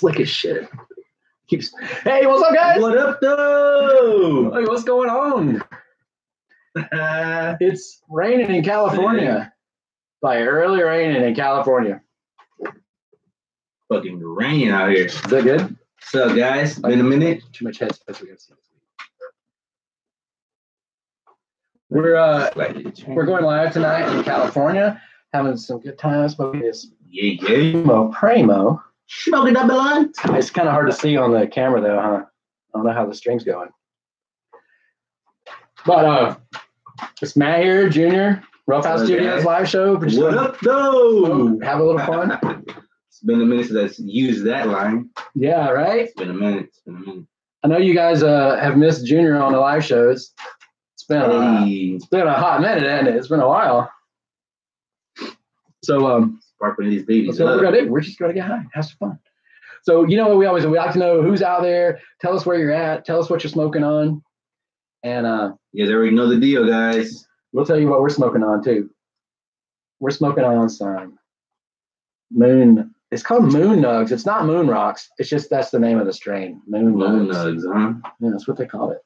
slick as shit. Keeps. Hey, what's up, guys? What up, though? Hey, what's going on? It's raining in California. Like early raining in California. Fucking rain out here. Is that good? What's up, guys? Been a minute. Too much headspace. We gotta see this week. We're going live tonight in California, having some good times. Smoking this Primo. Smoking that blunt. It's kind of hard to see on the camera though, huh? I don't know how the stream's going. But it's Matt here, Junior, RuffHouse Studios live show. What up, though? Have a little fun. It's been a minute since I used that line. Yeah, right? It's been a minute. I know you guys have missed Junior on the live shows. It's been a hot minute, hasn't it? It's been a while. So sparkling these babies. So what we're gonna do? We're just gonna get high, have some fun. So you know what we like to know who's out there. Tell us where you're at. Tell us what you're smoking on. And you guys already know the deal, guys. We'll tell you what we're smoking on too. We're smoking on some moon. It's called Moon Nugs. It's not Moon Rocks. It's just that's the name of the strain. Moon Nugs, huh? Yeah, that's what they call it.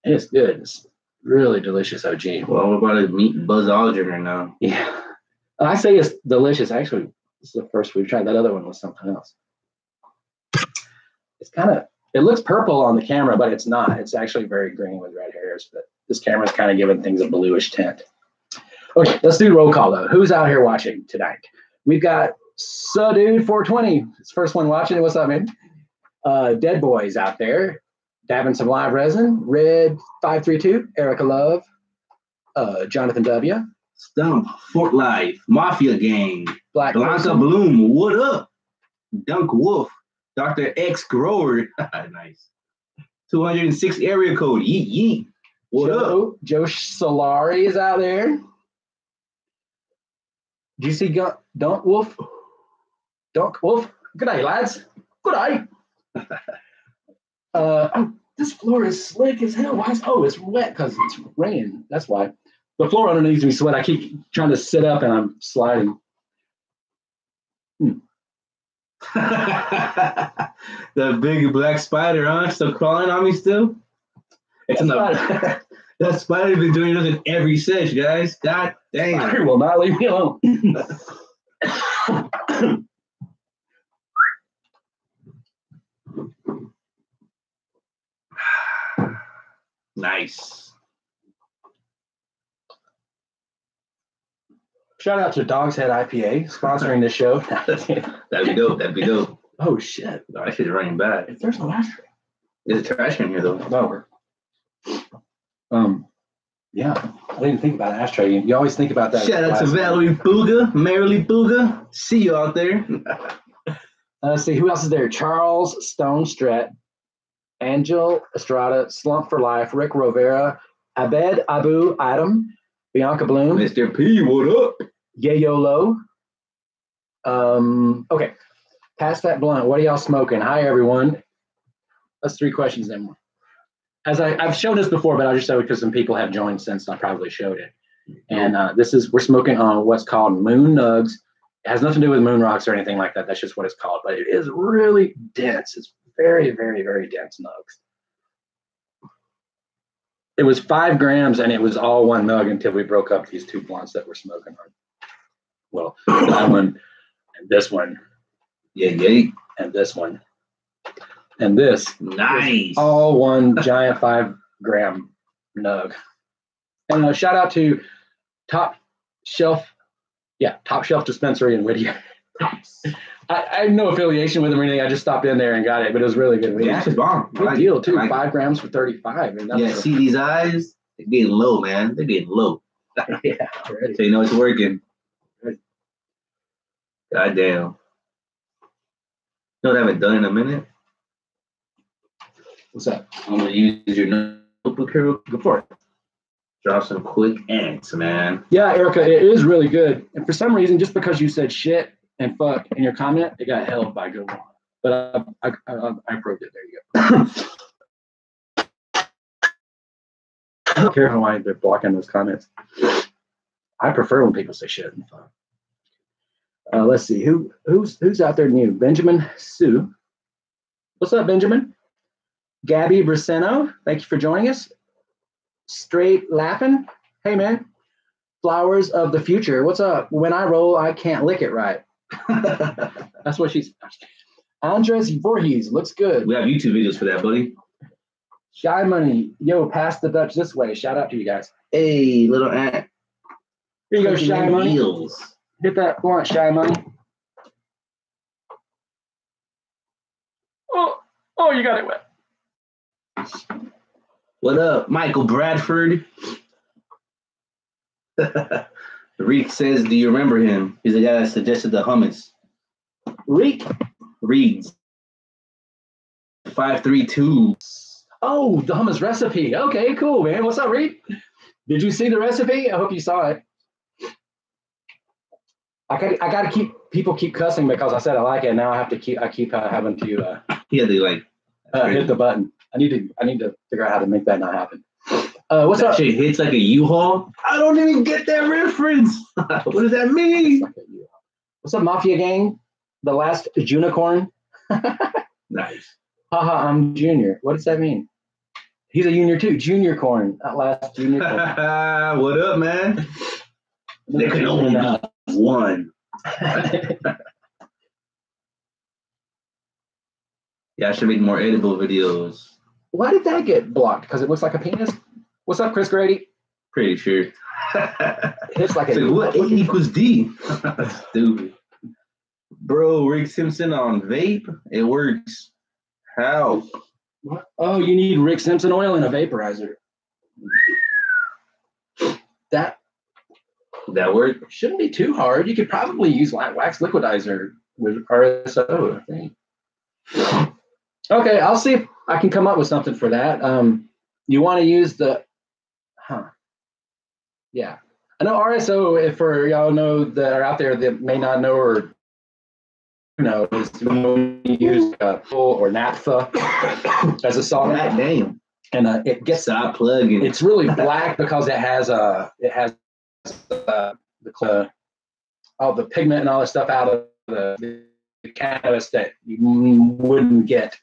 And it's good. It's really delicious, OG. Well, we're about to meet Buzz Aldrin right now. Yeah. I say it's delicious. Actually, this is the first we've tried. That other one was something else. It's it looks purple on the camera, but it's not. It's actually very green with red hairs, but this camera's kind of giving things a bluish tint. Okay, let's do roll call though. Who's out here watching tonight? We've got Dude 420. It's the first one watching. What's up, man? Dead Boys out there. Dabbing some live resin. Red 532. Erica Love. Jonathan W. Stump, Fort Life, Mafia Gang, Black Blanca Bloom, what up? Dunk Wolf, Dr. X Grower, nice. 206 area code, yeet yeet. What up? Joe Solari is out there. Do you see Dunk Wolf? Dunk Wolf. Good day, lads. Good day. This floor is slick as hell. Why it's wet because it's raining. That's why. The floor underneath me sweat. I keep trying to sit up and I'm sliding. The big black spider, huh? Still crawling on me still? That spider been doing this in every sesh, guys. God damn. Spider will not leave me alone. Nice. Shout out to Dog's Head IPA sponsoring this show. That'd be dope. Oh shit! That shit's running bad. If there's no ashtray. There's a trash can here though. No. Yeah. I didn't think about ashtray. You always think about that. Shout out to Valerie Booga, Marilee Booga. See you out there. Let's see who else is there. Charles Stone Stret, Angel Estrada, Slump for Life, Rick Rovera, Abed Abu Adam, Bianca Bloom, Mr. P, what up? Yayolo. Okay. Pass that blunt. What are y'all smoking? Hi, everyone. That's 3 questions then. As I've shown this before, but I'll just show it because some people have joined since I probably showed it. And we're smoking on what's called Moon Nugs. It has nothing to do with Moon Rocks or anything like that. That's just what it's called. But it is really dense. It's very, very, very dense nugs. It was 5 grams and it was all one nug until we broke up these 2 blunts that we're smoking on. Well, that one and this one. Yeah. And this one. And this. Nice. All one giant 5 gram nug. And shout out to Top Shelf Dispensary in Whittier. I have no affiliation with them or anything. I just stopped in there and got it, but it was really good. Yeah, it's bomb. Good deal too. 5 grams for 35. Yeah, see these eyes? They're getting low, man. They're getting low. Yeah, ready. So you know it's working. God damn. You know what I haven't done in a minute? What's that? I'm gonna use your notebook here. Go for it. Drop some quick ants, man. Yeah, Erica, it is really good. And for some reason, just because you said shit and fuck in your comment, it got held by Google. But I approved it. There you go. I don't care why they're blocking those comments. I prefer when people say shit and fuck. Let's see who's out there new. Benjamin Sue, What's up, Benjamin? Gabby Braceno, thank you for joining us. Straight Laughing, hey man. Flowers of the Future, what's up? When I roll, I can't lick it right. That's what she's. Andres Voorhees, looks good. We have YouTube videos for that, buddy. Shy Money, yo, pass the Dutch this way. Shout out to you guys. Hey, little ant. Here you go, Shy Money. Heels. Hit that blunt, Shy Money. Oh, you got it wet. What up, Michael Bradford? Reek says, do you remember him? He's the guy that suggested the hummus. Reek? Reads 532. Oh, the hummus recipe. Okay, cool, man. What's up, Reek? Did you see the recipe? I hope you saw it. I gotta keep cussing because I said I like it. Now I keep having to Yeah, they like hit the button. I need to figure out how to make that not happen. What's up? Shit hits like a U-Haul. I don't even get that reference. What does that mean? What's up, Mafia Gang? The last unicorn. Nice. Haha, I'm junior. What does that mean? He's a junior too. Junior corn. At last junior corn. What up, man? There can only be one. Yeah, I should make more edible videos. Why did that get blocked? Because it looks like a penis? What's up, Chris Grady? Pretty sure. It's like so what A equals D? Stupid. Bro, Rick Simpson on vape? It works. How? What? Oh, you need Rick Simpson oil and a vaporizer. That work? Shouldn't be too hard. You could probably use wax liquidizer with RSO, I think. Okay, I'll see if I can come up with something for that. You want to use the, yeah. I know RSO, if for y'all know that are out there that may not know or know, is when you use full or naphtha as a solvent. God damn. And it gets stop plugging. It's really black because it has the pigment and all the stuff out of the cannabis that you wouldn't get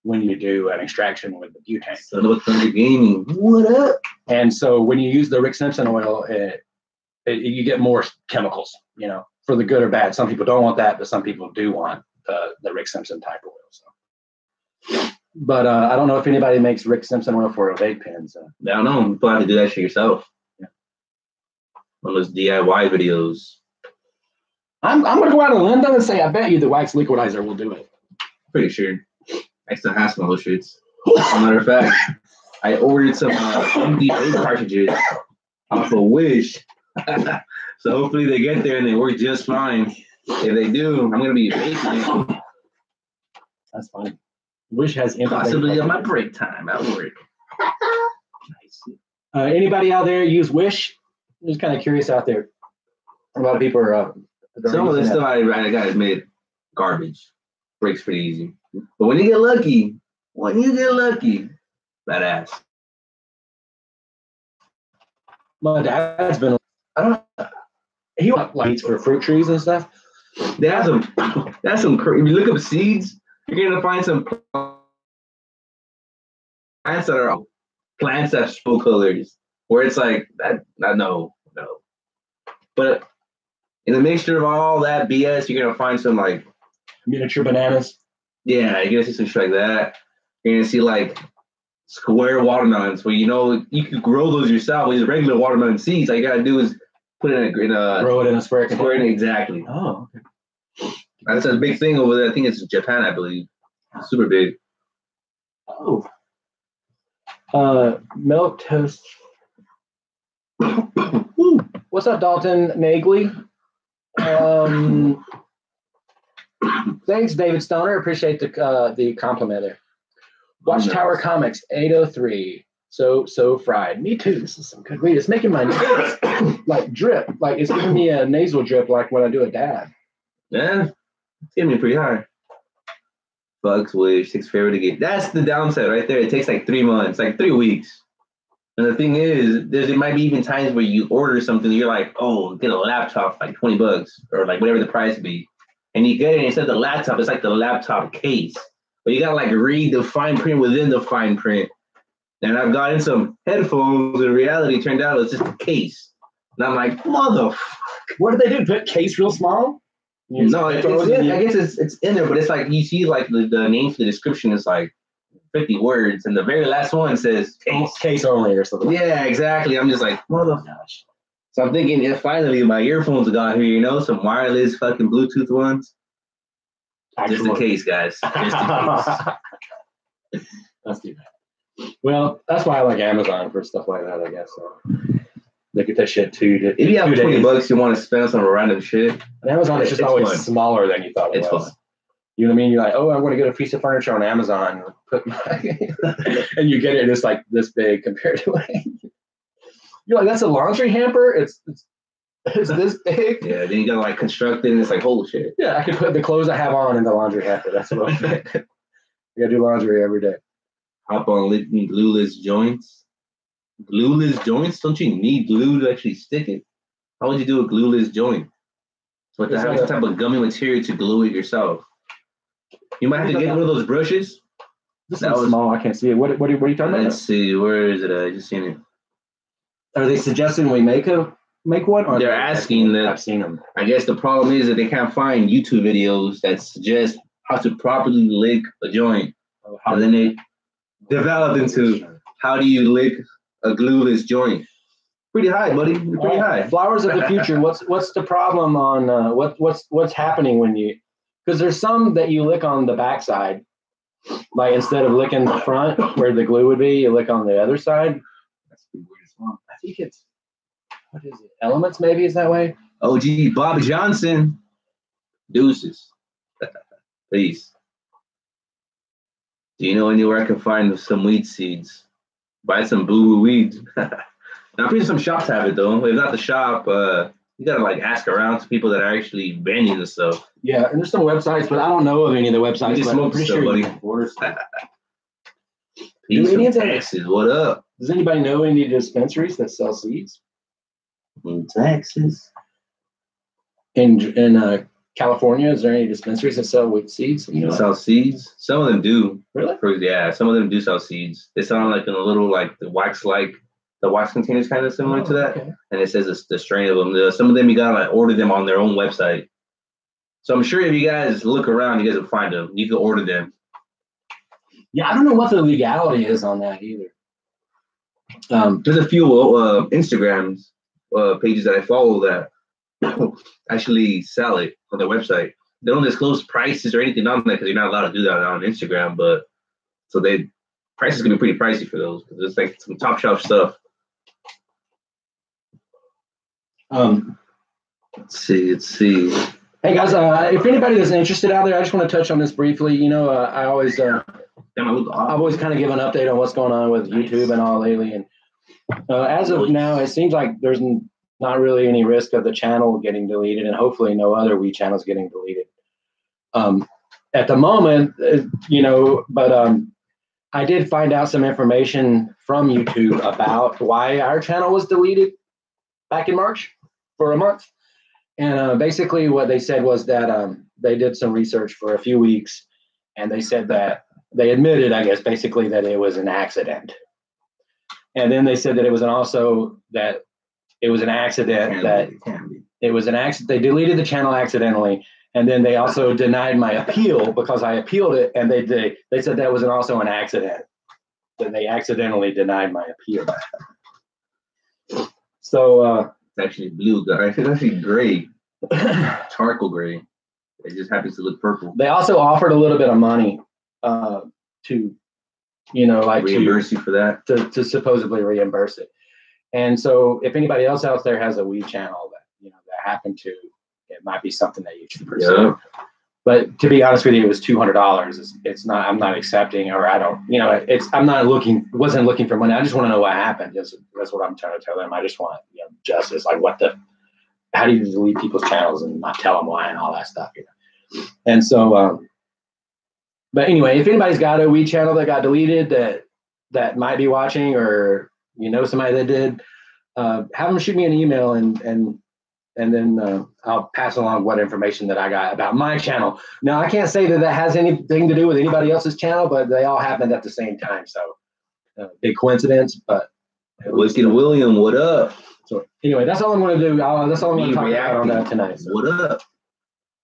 when you do an extraction with the butane. So what's under gaming? What up? And so when you use the Rick Simpson oil, you get more chemicals, for the good or bad. Some people don't want that, but some people do want the Rick Simpson type oil. So. But I don't know if anybody makes Rick Simpson oil for a vape pen. So. I don't know. You probably have to do that shit yourself. Yeah. One of those DIY videos. I'm going to go out on a limb and say I bet you the wax liquidizer will do it. Pretty sure. I still have some of those shits. As a matter of fact, I ordered some empty vape cartridges off of Wish. So hopefully they get there and they work just fine. If they do, I'm going to be vaping it. That's fine. Wish has possibly on my break time at work. Nice. Anybody out there use Wish? I'm just kind of curious out there. A lot of people are. Some of the stuff I got is made garbage. Breaks pretty easy. But when you get lucky, badass. My dad's been. I don't know. He wants lights for fruit trees and stuff. They have some. That's some. If you look up seeds, you're gonna find some plants that are plants that show colors. Where it's like that. No. But in the mixture of all that BS, you're gonna find some like miniature bananas. Yeah, you're gonna see some shit like that. You're gonna see like square watermelons where you could grow those yourself with regular watermelon seeds. All you gotta do is put it in a grow it in a square container. Exactly. Oh, okay. That's a big thing over there. I think it's Japan, I believe. Super big. Oh. Milk toast. What's up, Dalton Nagley? Thanks, David Stoner. Appreciate the compliment there. Watchtower Comics 803. So fried. Me too. This is some good weed. It's making my nose like drip. Like it's giving me a nasal drip like when I do a dab. Yeah, it's getting me pretty hard. Bugs Wish, 6 favorite to get. That's the downside right there. It takes like 3 months, like 3 weeks. And the thing is, there might be even times where you order something, you're like, oh, get a laptop for like $20 or like whatever the price be. And you get it, and instead of the laptop, it's like the laptop case. but you gotta like read the fine print within the fine print. And I've gotten some headphones. In reality, turned out it's just a case. And I'm like, mother. What did they do? Put case real small? No, I guess it's in there, but it's like you see like the name for the description is like 50 words, and the very last one says case only or something. Yeah, exactly. I'm just like, mother. So I'm thinking, if finally my earphones got here, you know, some wireless fucking Bluetooth ones. Just in case, guys. Just in case. That's too bad. Well, that's why I like Amazon for stuff like that, I guess. So look at that shit too. If you have $20 you want to spend on some random shit, and Amazon is just always smaller than you thought it was. Fun. You know what I mean? You're like, oh, I'm going to get a piece of furniture on Amazon, and you get it, and it's like this big compared to it. You're like, that's a laundry hamper. It's this big. Yeah. Then you gotta like construct it, and it's like, holy shit. Yeah, I could put the clothes I have on in the laundry hamper. That's what I'm saying. You gotta do laundry every day. Hop on glueless joints. Glueless joints? Don't you need glue to actually stick it? How would you do a glueless joint? So to have some type of gummy material to glue it yourself. You might have to get one of those brushes. This is small. I can't see it. What are you talking about? Let's see. Where is it? I just seen it. Are they suggesting we make one? Or they're asking that. I've seen them. I guess the problem is that they can't find YouTube videos that suggest how to properly lick a joint. And then they developed into how do you lick a glueless joint. Pretty high, buddy. Pretty high. Flowers of the future. What's the problem on what's happening when you? Because there's some that you lick on the backside, like instead of licking the front where the glue would be, you lick on the other side. That's the weirdest one. I think it's what is it? Elements maybe is that way. OG Bob Johnson. Deuces. Peace. Do you know anywhere I can find some weed seeds? Buy some boo-hoo weeds. Now, I'm pretty sure some shops have it though. If not the shop, you gotta like ask around to people that are actually vending the stuff. Yeah, and there's some websites, but I don't know of any of the websites. You just smoke stuff, sure buddy. Texas, what up? Does anybody know any dispensaries that sell seeds? In Texas. In California, is there any dispensaries that sell weed seeds? You know, sell seeds? Some of them do. Really? Yeah, some of them do sell seeds. They sell like in a little like the wax containers kind of similar to that. Okay. And it says it's the strain of them. Some of them you gotta like order them on their own website. So I'm sure if you guys look around, you guys will find them. You can order them. Yeah, I don't know what the legality is on that either. There's a few Instagrams pages that I follow that actually sell it on their website. They don't disclose prices or anything on that because you're not allowed to do that on Instagram. But so prices can be pretty pricey for those because it's like some top shelf stuff. Let's see. Hey guys, if anybody is interested out there, I just want to touch on this briefly. You know, I've always kind of give an update on what's going on with YouTube and all lately. And as of now, it seems like there's not really any risk of the channel getting deleted, and hopefully no other Wii channels getting deleted. At the moment, but I did find out some information from YouTube about why our channel was deleted back in March for a month. And basically what they said was that they did some research for a few weeks, and they said that they admitted, I guess, basically that it was an accident. And then they said that it was an accident they deleted the channel accidentally. And then they also denied my appeal because I appealed it, and they said that was also an accident. That they accidentally denied my appeal. So it's actually blue, guys. It's actually gray, charcoal gray. It just happens to look purple. They also offered a little bit of money to, reimburse you for that. To supposedly reimburse it. And so, if anybody else out there has a Wii channel that that happened to, it might be something that you should pursue. Yeah. But to be honest with you, it was $200. It's not. I'm not accepting, or I don't. I'm not looking. Wasn't looking for money. I just want to know what happened. That's what I'm trying to tell them. I just want justice. Like how do you delete people's channels and not tell them why and all that stuff? And so, but anyway, if anybody's got a Wii channel that got deleted that might be watching, or somebody that did, have them shoot me an email and and then I'll pass along what information that I got about my channel. Now, I can't say that that has anything to do with anybody else's channel, but they all happened at the same time. So big coincidence, but. Wicked William, what up? So anyway, that's all I'm going to do. That's all I'm going to talk about on that tonight. So. What up?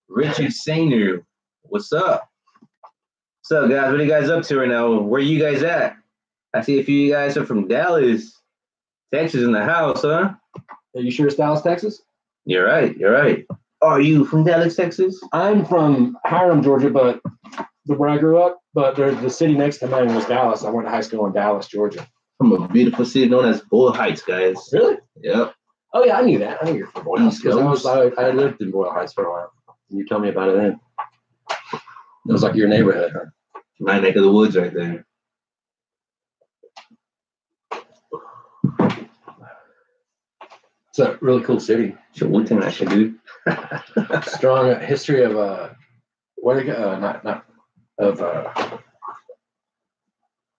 Richard Senior, what's up? What's up, guys? What are you guys up to right now? Where are you guys at? I see a few of you guys are from Dallas, Texas in the house, huh? Are you sure it's Dallas, Texas? You're right. You're right. Are you from Dallas, Texas? I'm from Hiram, Georgia, but where I grew up, but the city next to mine was Dallas. I went to high school in Dallas, Georgia. From a beautiful city known as Boyle Heights, guys. Really? Yep. Oh yeah, I knew that. I knew you're from Boyle Heights because I lived in Boyle Heights for a while. And you told me about it then. It was like your neighborhood, huh? My neck of the woods right there. It's a really cool city. It's a Wu-Tang action, dude. Strong history of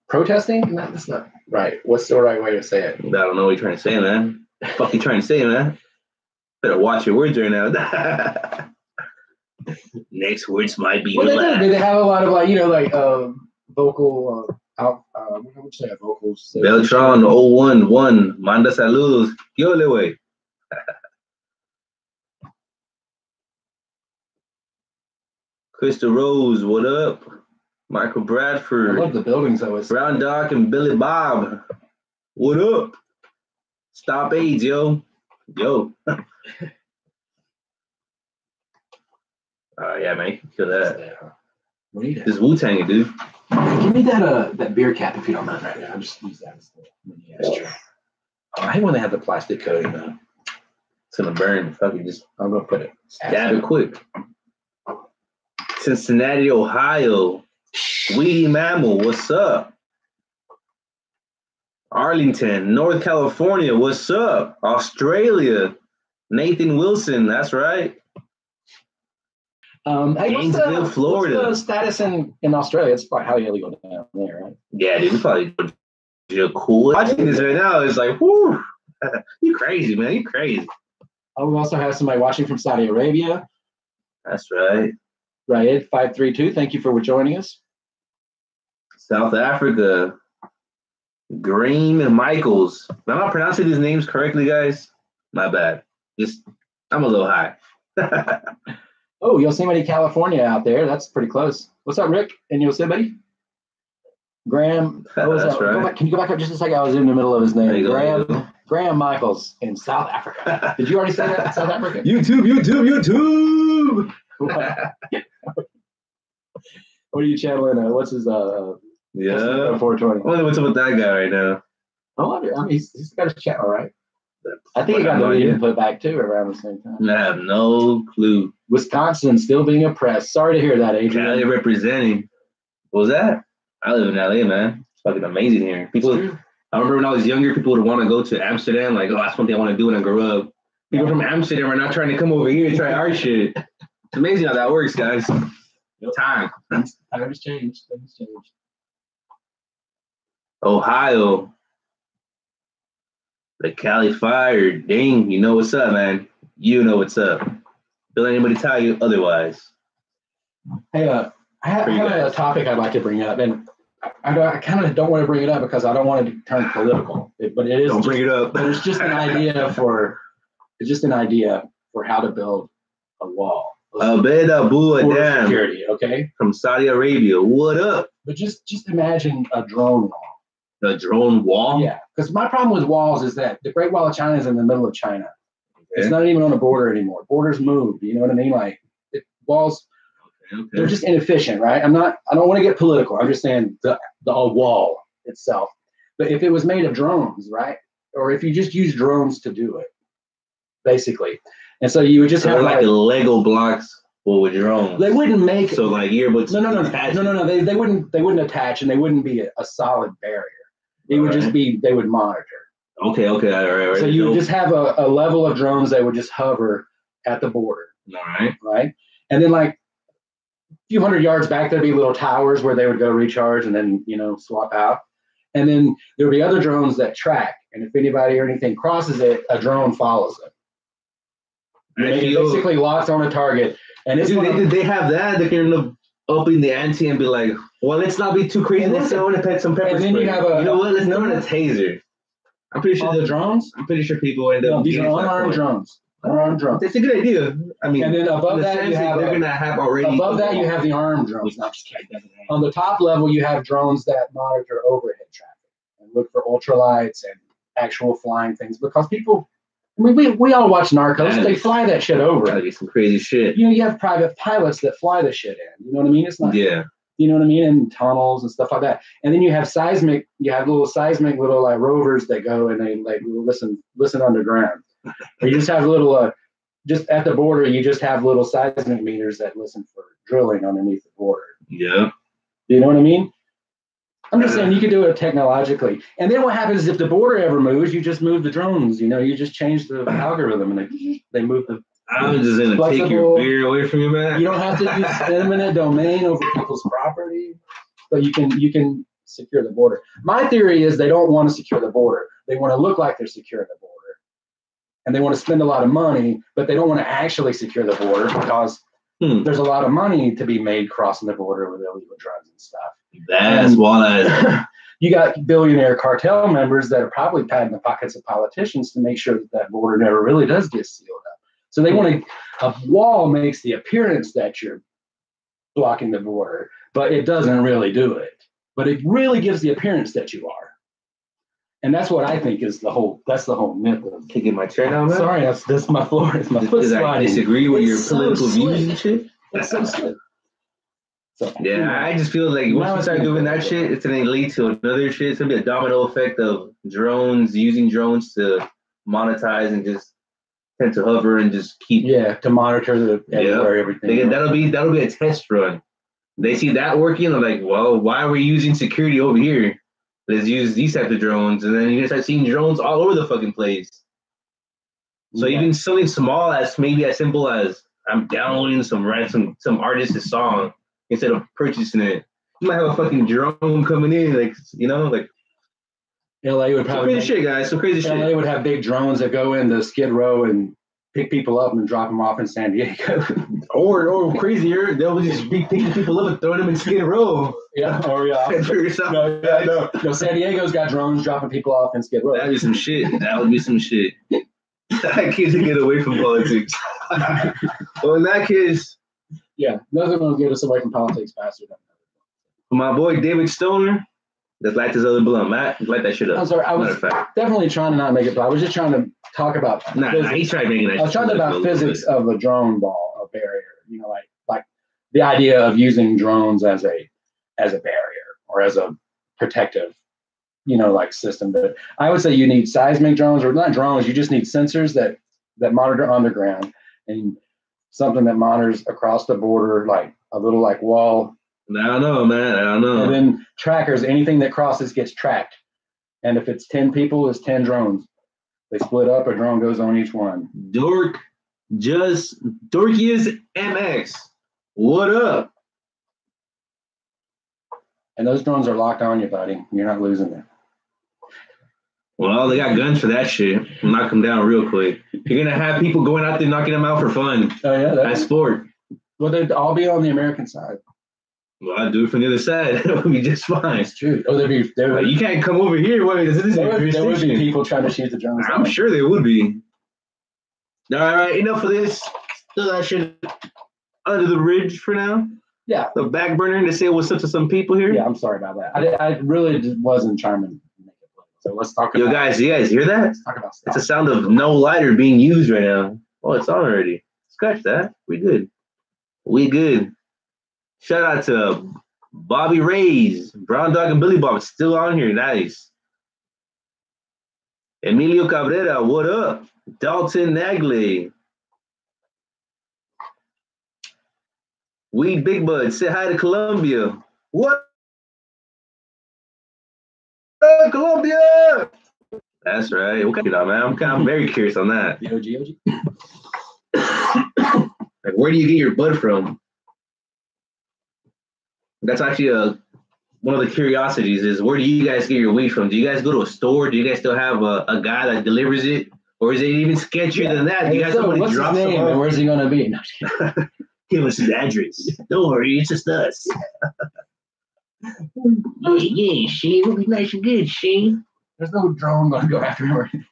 protesting? No, that's not right. What's the right way to say it? I don't know what you're trying to say, man. What the fuck you trying to say, man? Better watch your words right now. Next words might be relaxed. They have a lot of vocal what would you say? Vocals. Beltron 011 manda saludos. Yo le way. Krista Rose, what up? Michael Bradford. I love the buildings always. Brown Doc and Billy Bob. What up? Stop AIDS, yo. Yo. Yeah, man. Kill that. We need it. This Wu-Tang, dude. Give me that beer cap if you don't mind right now. I'll just use that as the mini extra. I hate when they have the plastic coating though. It's gonna burn. Fucking just I'm gonna put it. Stab it quick. Cincinnati, Ohio. Weedy Mammal, what's up? Arlington, North California, what's up? Australia, Nathan Wilson, that's right. Hey, Gainesville, Florida. What's the status in Australia? It's probably highly illegal down there, right? Yeah, dude, it's probably cool. Watching this right now, it's like, whoo, you crazy, man, you crazy. We also have somebody watching from Saudi Arabia. That's right. Right, 532. Thank you for joining us. South Africa, Green Michaels. Am I pronouncing these names correctly, guys? My bad. I'm a little high. Oh, Yosemite, California out there. That's pretty close. What's up, Rick in Yosemite? Graham. That's right. Can you go back up just a second? I was in the middle of his name. Graham Michaels in South Africa. Did you already say that? South Africa? YouTube. What are you channeling? What's his yeah 420? What's up with that guy right now? He's got his channel, right? I think he got the input back too around the same time. I have no clue. Wisconsin still being oppressed. Sorry to hear that, Adrian. Cali representing. What was that? I live in LA, man. It's fucking amazing here. People, I remember when I was younger, people would want to go to Amsterdam. Like, that's one thing I want to do when I grow up. People from Amsterdam are not trying to come over here and try our shit. It's amazing how that works, guys. Yep. Time has changed. Ohio. The Cali Fire. Ding, you know what's up, man. You know what's up. Don't let anybody tell you otherwise. Hey, I have a topic I'd like to bring up, and I kind of don't want to bring it up because I don't want it to turn political. But it is. Don't bring it up. But it's just an idea for how to build a wall. Abed Abu Adam. Security, okay? From Saudi Arabia. What up? But just imagine a drone wall. The drone wall? Yeah, because my problem with walls is that the Great Wall of China is in the middle of China. Okay. It's not even on a border anymore. Borders moved. You know what I mean? Like walls, they're just inefficient, right? I don't want to get political. I'm just saying the wall itself. But if it was made of drones, right? Or if you just use drones to do it, basically. And so you would just have like Lego blocks with drones. They wouldn't make so like earbuds. No. They wouldn't attach, and they wouldn't be a solid barrier. It would just be, they would monitor. Okay, all right. So you would just have a level of drones that would just hover at the border. All right. Right? And then like a few hundred yards back, there'd be little towers where they would go recharge and then, swap out. And then there would be other drones that track. And if anybody or anything crosses it, a drone follows it. It basically locks on a target. And it's they have that. They can end up upping the ante and be like, well, let's not be too crazy. Let's throw in some pepper spray. You know what? Let's throw in a taser. I'm pretty sure the drones. I'm pretty sure people end up. These are unarmed drones. Unarmed drones. That's a good idea. I mean, and then above that you have they're gonna have already. Above that you have the armed drones. No, I'm just kidding. On the top level you have drones that monitor overhead traffic and look for ultralights and actual flying things because people. I mean, we all watch Narcos. They fly that shit over. Gotta be some crazy shit. You know, you have private pilots that fly the shit in. You know what I mean? It's not. Yeah. You know what I mean? In tunnels and stuff like that. And then you have seismic. You have little like rovers that go and they like listen underground. Or you just have little just at the border. You just have little seismic meters that listen for drilling underneath the border. Yeah. You know what I mean? I'm just saying you could do it technologically. And then what happens if the border ever moves? You just move the drones. You know, you just change the algorithm and they move the. I'm just gonna take your beer away from you, man. You don't have to use eminent domain over people's property, but you can secure the border. My theory is they don't want to secure the border. They want to look like they're securing the border, and they want to spend a lot of money, but they don't want to actually secure the border because there's a lot of money to be made crossing the border with illegal drugs and stuff. That's why you got billionaire cartel members that are probably padding the pockets of politicians to make sure that border never really does get sealed up. So they want a wall makes the appearance that you're blocking the border, but it doesn't really do it. But it really gives the appearance that you are. And that's what I think is the whole myth of taking my chair down, man. Sorry, that's my floor. It's my foot sliding. I disagree with your political views and shit. It's so slick. So, yeah, I just feel like once we start doing that shit, it's gonna lead to another shit. It's gonna be a domino effect of using drones to monetize and just tend to hover and just keep to monitor everything. That'll be a test run. They see that working, they're like, well, why are we using security over here? Let's use these types of drones, and then you're gonna start seeing drones all over the fucking place. So even something small as maybe as simple as I'm downloading some artist's song instead of purchasing it. You might have a fucking drone coming in, LA would probably crazy shit, guys. Some crazy shit. LA would have big drones that go into Skid Row and pick people up and drop them off in San Diego. or crazier, they'll just be picking people up and throwing them in Skid Row. No, San Diego's got drones dropping people off in Skid Row. That'd be some shit. That would be some shit. That kid to get away from politics. Well, in that case, nothing will get us away from politics faster than that. My boy David Stoner, just light this other blunt. Matt, light that shit up. I'm sorry, I was definitely trying to not make it, but I was just trying to talk about. He tried making that. I was talking about physics of a drone ball, a barrier. You know, like the idea of using drones as a barrier or as a protective, system. But I would say you need seismic drones, or not drones. You just need sensors that monitor underground and something that monitors across the border, like a little wall. I don't know, man. I don't know. And then trackers, anything that crosses gets tracked. And if it's 10 people, it's 10 drones. They split up, a drone goes on each one. Dorkiest MX. What up? And those drones are locked on you, buddy. You're not losing them. Well, they got guns for that shit. Knock them down real quick. You're going to have people going out there knocking them out for fun. Oh, yeah. That's sport. Well, they'd all be on the American side. Well, I'd do it from the other side. It'll be just fine. It's true. Oh, you can't come over here. There would be people trying to shoot the drones. I'm sure there would be. All right, enough of this. Throw that shit under the ridge for now. Yeah. The back burner to say what's up to some people here. Yeah, I'm sorry about that. I really just wasn't trying to make it play. So let's talk about you guys hear that? Let's talk about stuff. It's a sound of no lighter being used right now. Oh, it's on already. Scratch that. We good. Shout out to Bobby Ray's, Brown Dog and Billy Bob. It's still on here. Nice. Emilio Cabrera, what up? Dalton Nagley. Weed Big Bud, say hi to Colombia. What up, Colombia? That's right. What kind of, man? I'm very curious on that. The OG. Like, where do you get your bud from? That's actually one of the curiosities is where do you guys get your weed from? Do you guys go to a store? Do you guys still have a guy that delivers it? Or is it even sketchier than that? You got so, somebody what's drop his name some and off? where's he gonna be? No, Give us his address. Don't worry, it's just us. Yeah, Shane, it'll be nice and good, Shane. there's no drone gonna go after him.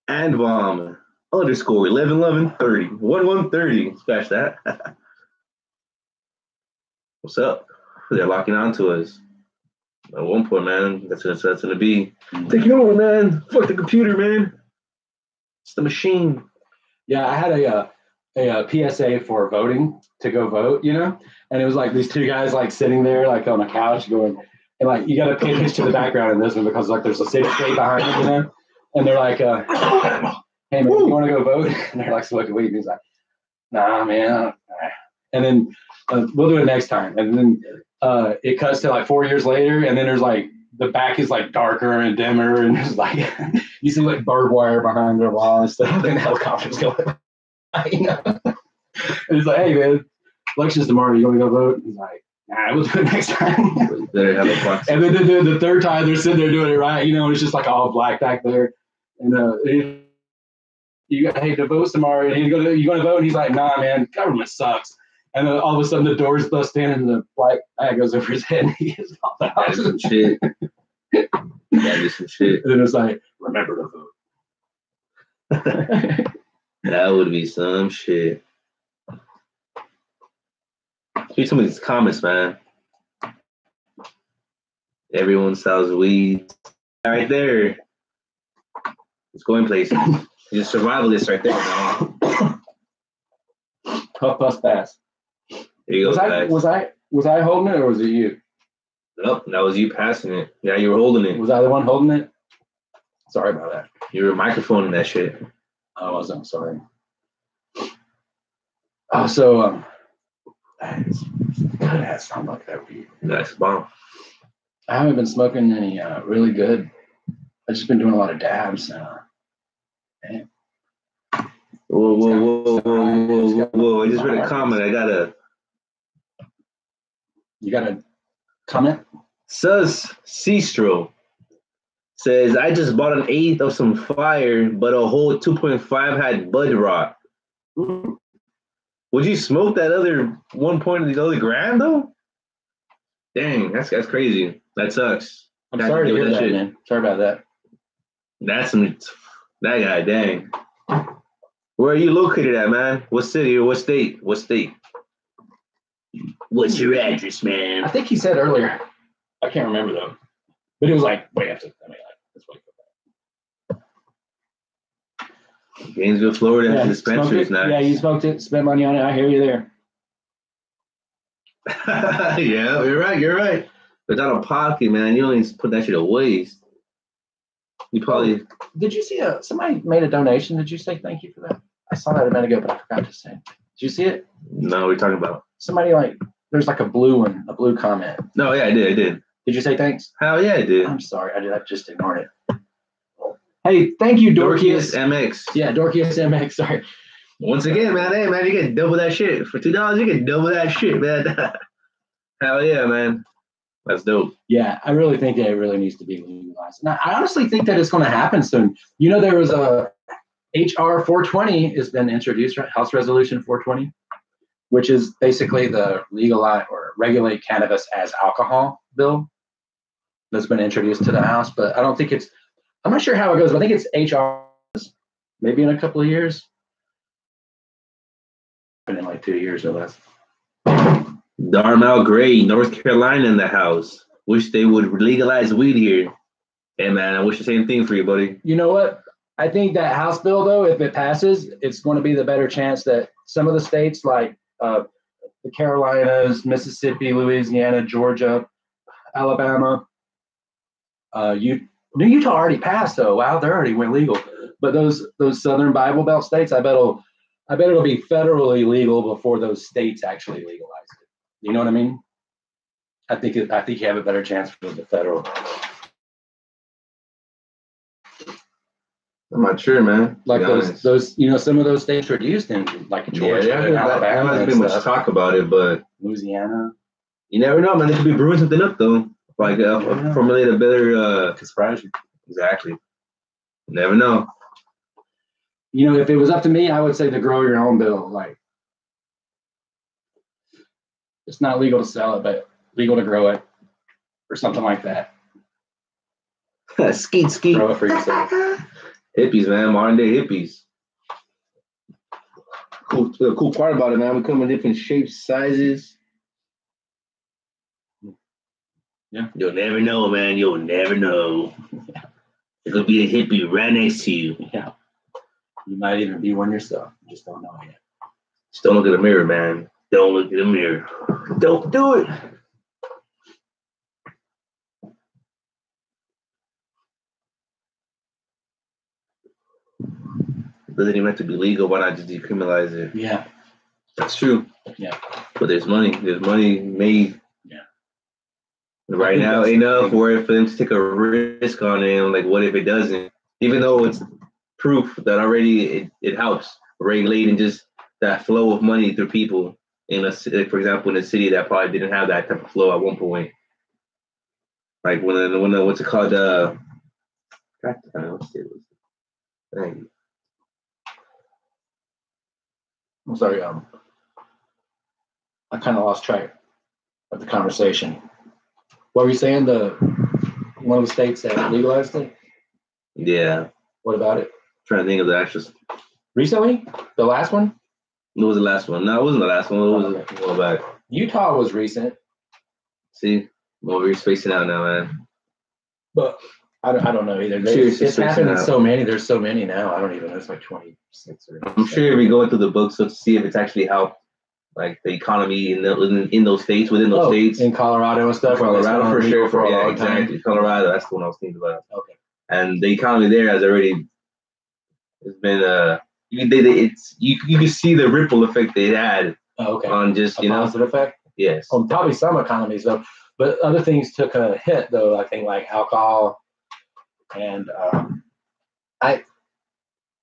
And bomb underscore 111130 1130. Scratch that. What's up? They're locking on to us. At one point, man, that's gonna be taking over, man. Fuck the computer, man. It's the machine. Yeah, I had a PSA for voting to go vote, you know, and it was like these two guys like sitting there like on a couch going, and like you got to pay attention to the background in this one because like there's a safe state behind it, you know, and they're like, hey man, you want to go vote? And they're like smoking weed. And he's like, nah, man. And then we'll do it next time. And then it cuts to like 4 years later, and then there's like the back is like darker and dimmer, and there's like you see like barbed wire behind the wall and stuff, and helicopters going by, you know. And he's like, hey man, election's tomorrow. You want to go vote? He's like, nah, we'll do it next time. Better have a box. And then the third time they're sitting there doing it right, you know, and it's just like all black back there. And you got to vote tomorrow. And you going to vote? And he's like, nah, man, government sucks. And then all of a sudden the doors bust in and the black bag goes over his head and he gets off the house. That is some shit. That is some shit. And then it's like, remember to vote. That would be some shit. Read some of these comments, man. Everyone sells weed. Right there. It's going places. He's a survivalist right there, man. Puff, puff, pass. There you go, guys. Was I holding it or was it you? Nope, that was you passing it. Yeah, you were holding it. Was I the one holding it? Sorry about that. You were microphoning that shit. I wasn't. Sorry. Oh, so that sound like that weed. That's bomb. I haven't been smoking any really good. I've just been doing a lot of dabs. Whoa. I just read a comment. You got a comment? Sus Cistro says, I just bought an eighth of some fire, but a whole 2.5 had bud rot. Would you smoke that other 1 gram though? Dang, that's crazy. That sucks. I'm sorry to hear that, man. Sorry about that. That guy, dang. Where are you located at, man? What city or what state? What state? What's your address, man? I think he said earlier. I can't remember though. But it was like way after. That's way. Gainesville, Florida has dispensaries now. Yeah, you smoked it, spent money on it. I hear you there. Yeah, you're right. But out of pocket, man, you only put that shit to waste. You probably did you see somebody made a donation? Did you say thank you for that? I saw that a minute ago, but I forgot to say. Did you see it? No, what are you talking about? Somebody there's like a blue comment. No, yeah, I did. Did you say thanks? Hell yeah, I did. I'm sorry, I just ignored it. Hey, thank you, Dorkius MX. Yeah, Dorkius MX. Sorry. Once again, man, hey man, you get double that shit. For $2, you get double that shit, man. Hell yeah, man. That's dope. Yeah, I really think that it really needs to be legalized. And I honestly think that it's going to happen soon. You know, there was a HR 420 has been introduced, right? House Resolution 420, which is basically the legalize or regulate cannabis as alcohol bill that's been introduced to the House. But I'm not sure how it goes, but I think it's HR maybe in a couple of years. In like 2 years or less. Darmel Gray, North Carolina in the house. Wish they would legalize weed here. Hey man, I wish the same thing for you, buddy. You know what? I think that House bill, though, if it passes, it's going to be the better chance that some of the states like the Carolinas, Mississippi, Louisiana, Georgia, Alabama, New Utah already passed, though. Wow, they already went legal. But those Southern Bible Belt states, I bet it'll be federally legal before those states actually legalize it. You know what I mean? I think you have a better chance for the federal. I'm not sure, man. Like those, some of those states are used in, like Georgia, and Alabama. There hasn't been much talk about it, but Louisiana. You never know, man. They could be brewing something up, though. Like formulate a better. Could surprise you. Exactly. Never know. You know, if it was up to me, I would say to grow your own bill. Like, it's not legal to sell it, but legal to grow it, or something like that. Skeet. Grow it for yourself. Hippies, man. Modern day hippies. Cool. The cool part about it, man, we come in different shapes, sizes. Yeah. You'll never know, man. You'll never know. Yeah. It could be a hippie right next to you. Yeah. You might even be one yourself. You just don't know yet. Just don't look in the mirror, man. Don't look in the mirror. Don't do it. Doesn't even have to be legal. Why not just decriminalize it? Yeah. That's true. Yeah. But there's money. There's money made. Yeah. Right now, enough for them to take a risk on it. Like, what if it doesn't? Even though it's proof that already it helps regulating just that flow of money through people in a, for example, in a city that probably didn't have that type of flow at one point. Like when what's it called? I'm sorry. I kind of lost track of the conversation. What were you saying? One of the states that legalized it? Yeah. What about it? I'm trying to think of the actual. Recently? The last one? What was the last one? No, it wasn't the last one. It was a while back. Utah was recent. See? Well, we're spacing out now, man. But I don't know either. It's happened in so many. There's so many now. I don't even know. It's like 26 or. I'm sure we go into the books to see if it's actually helped, like the economy in those states, within those states. In Colorado and stuff. Colorado for sure. Yeah, exactly. Colorado. That's the one I was thinking about. Okay. And the economy there has already. It's been you can see the ripple effect they had. Oh, okay. On just positive effect. Yes. On probably some economies though, but other things took a hit though. I think like alcohol, and I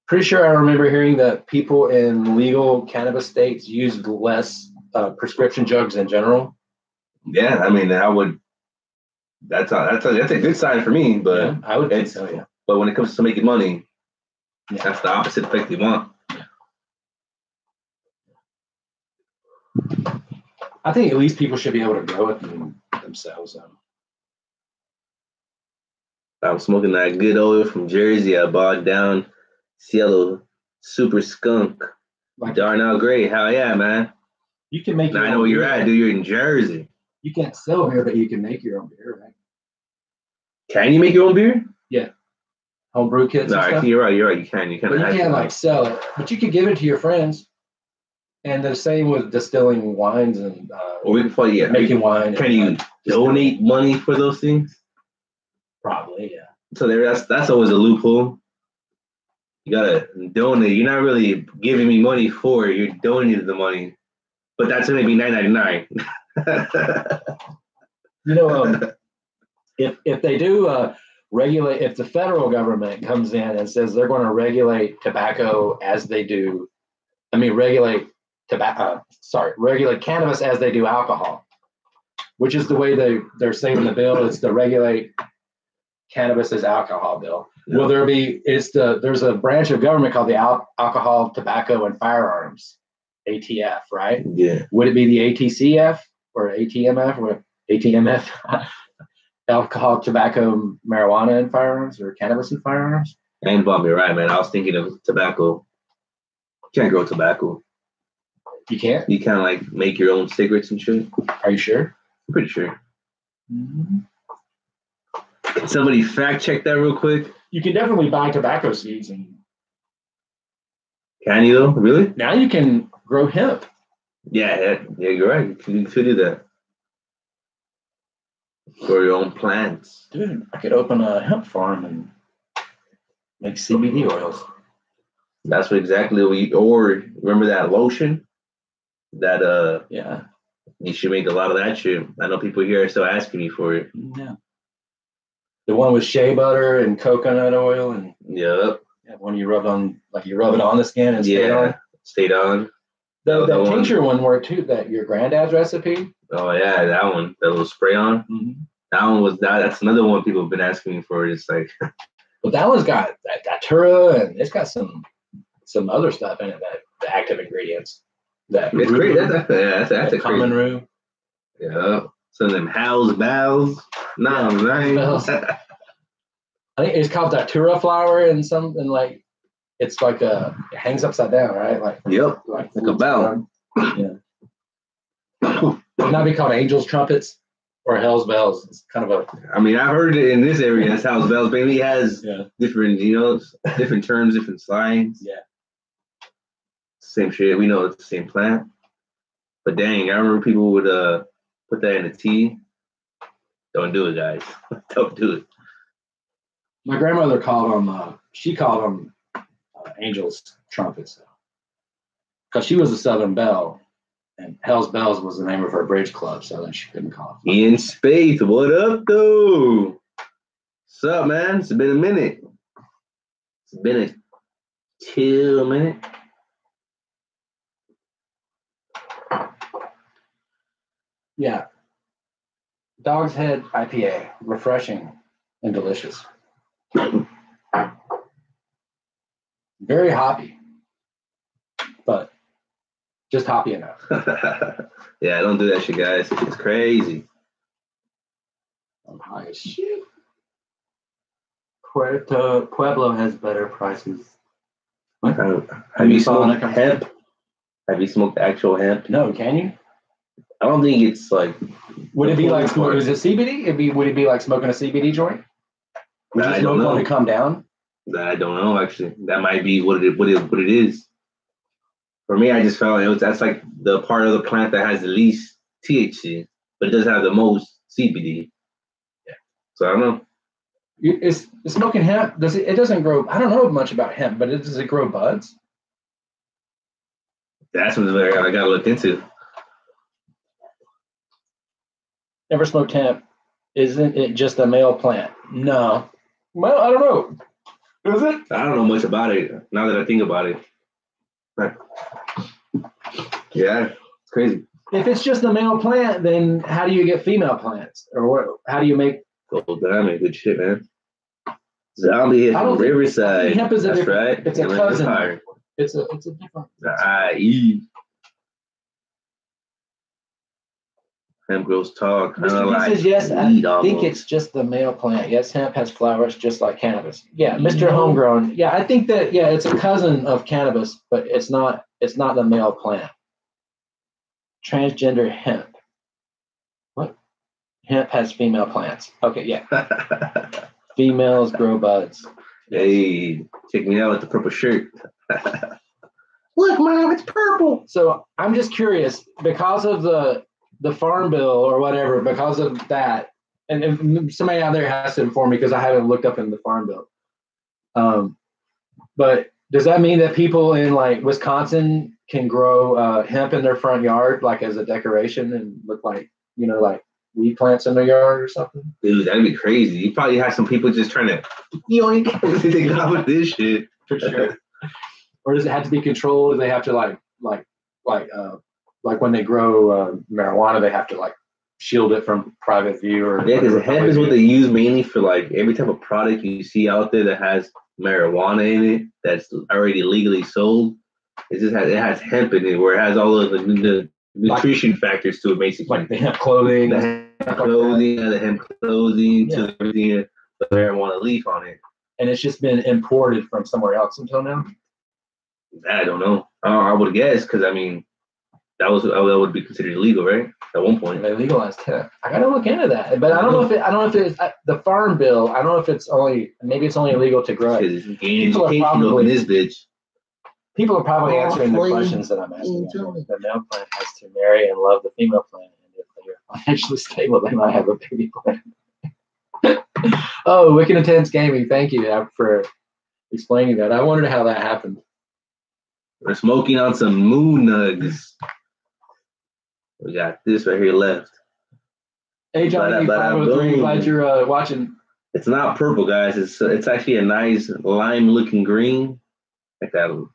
pretty sure I remember hearing that people in legal cannabis states used less prescription drugs in general. Yeah, I mean, I would. That's a good sign for me, but yeah, I would think so. Yeah. But when it comes to making money, yeah. That's the opposite effect they want. I think at least people should be able to grow it themselves. I'm smoking that good oil from Jersey. I bought down Cielo Super Skunk. Like Darnell Gray. Hell yeah, man. You can make. Now I know where you're at, dude. You're in Jersey. You can't sell here, but you can make your own beer, right? Can you make your own beer? Yeah. Homebrew kits. No, you're right. You can. You can't. But you can't like sell it. But you could give it to your friends. And the same with distilling wines and. Or we can probably making wine. Can you donate money for those things? Probably, yeah. So that's always a loophole. You gotta donate. You're not really giving me money for it. You're donating the money, but that's gonna be $9.99. If they do regulate, if the federal government comes in and says they're going to regulate tobacco as they do, regulate cannabis as they do alcohol, which is the way they're saying in the bill. It's the regulate cannabis as alcohol bill. Yeah. Will there be? There's a branch of government called the Alcohol, Tobacco, and Firearms, ATF, right? Yeah. Would it be the ATCF or ATMF or ATMF? Alcohol, tobacco, marijuana, and firearms, or cannabis and firearms? And Bob, you're right, man. I was thinking of tobacco. You can't grow tobacco. You can't? You can't like make your own cigarettes and shit. Are you sure? I'm pretty sure. Mm-hmm. Can somebody fact check that real quick? You can definitely buy tobacco seeds. Can you though? Really? Now you can grow hemp. Yeah, you're right. You could do that. For your own plants. Dude, I could open a hemp farm and make CBD oils. That's what exactly or remember that lotion? That yeah. You should make a lot of that shit. I know people here are still asking me for it. Yeah. The one with shea butter and coconut oil and yep. Yeah, one you rub on it on the skin and stayed on. The tincture one worked too, that your granddad's recipe. Oh yeah, that one. That little spray on. Mm-hmm. That one was that. That's another one people have been asking me for. It's like, but that one's got that datura and it's got some other stuff in it, that the active ingredients. That it's great. That's a common crazy. roux. Yeah. Some of them house bells. No, right. I think it's called datura flour and something like it's like it hangs upside down, right? Like like a bell. Yeah. Would not be called angel's trumpets or hell's bells. It's kind of a. I mean, I've heard it in this area as house bells. Maybe it has different, different terms, different slangs. Yeah. Same shit. We know it's the same plant. But dang, I remember people would put that in a tea. Don't do it, guys. Don't do it. My grandmother called them. She called them angel's trumpets because she was a Southern Belle, and Hell's Bells was the name of her bridge club, so then she couldn't call it. Ian Spaeth, what up, though? What's up, man? It's been a minute. It's been a minute. Yeah. Dog's Head IPA, refreshing and delicious. Very hoppy, but just hoppy enough. Yeah, don't do that shit, guys. It's crazy. I'm high as shit. Pueblo has better prices. What? Have you smoked hemp? Have you smoked actual hemp? No, can you? I don't think it's like. Would it be like smoking? Is it CBD? Would it be like smoking a CBD joint? Would you smoke one to come down? I don't know. Actually, that might be what it is. For me, I just felt that's like the part of the plant that has the least THC, but it does have the most CBD. Yeah. So I don't know. Is smoking hemp? It doesn't grow? I don't know much about hemp, but does it grow buds? That's what I gotta look into. Never smoked hemp. Isn't it just a male plant? No. Well, I don't know. Is it? I don't know much about it now that I think about it. But yeah, it's crazy. If it's just a male plant, then how do you get female plants? Or what? How do you make? Oh, damn it. Good shit, man. Zombie hit from Riverside. Hemp is That's right. It's a cousin. It's a different. IE. Hemp grows tall. Mr. Says yes, I think it's just the male plant. Yes, hemp has flowers just like cannabis. Yeah, Mr. Homegrown. Yeah, I think that it's a cousin of cannabis, but it's not the male plant. Transgender hemp. What? Hemp has female plants. Okay, yeah. Females grow buds. Hey, check me out with the purple shirt. Look, Mom, it's purple. So I'm just curious, because of the farm bill or whatever, because of that, and somebody out there has to inform me because I haven't looked up in the farm bill. But does that mean that people in like Wisconsin can grow hemp in their front yard, like as a decoration, and look like like weed plants in their yard or something? Dude, that'd be crazy. You probably have some people just trying to, you got with this shit for sure. Or does it have to be controlled? Do they have to like when they grow marijuana, they have to like shield it from private view? Or because hemp is what they use mainly for like every type of product you see out there that has marijuana in it that's already legally sold. It has hemp in it, where it has all of the nutrition factors to it, basically. Like the hemp clothing, the hemp clothing, to everything, the marijuana leaf on it. And it's just been imported from somewhere else until now. I don't know. I would guess, because I mean, that would be considered illegal, right? At one point, they legalized hemp. I gotta look into that, but I don't know if it's the farm bill. I don't know if it's maybe it's only illegal to grow it. People are probably this bitch. People are probably answering the questions that I'm asking. The male plant has to marry and love the female plant, and if they are financially stable, they might have a baby plant. Oh, Wicked Intense Gaming, thank you for explaining that. I wondered how that happened. We're smoking on some moon nugs. We got this right here left. Hey, Johnny, 503, glad you're watching. It's not purple, guys. It's actually a nice lime-looking green. Like that.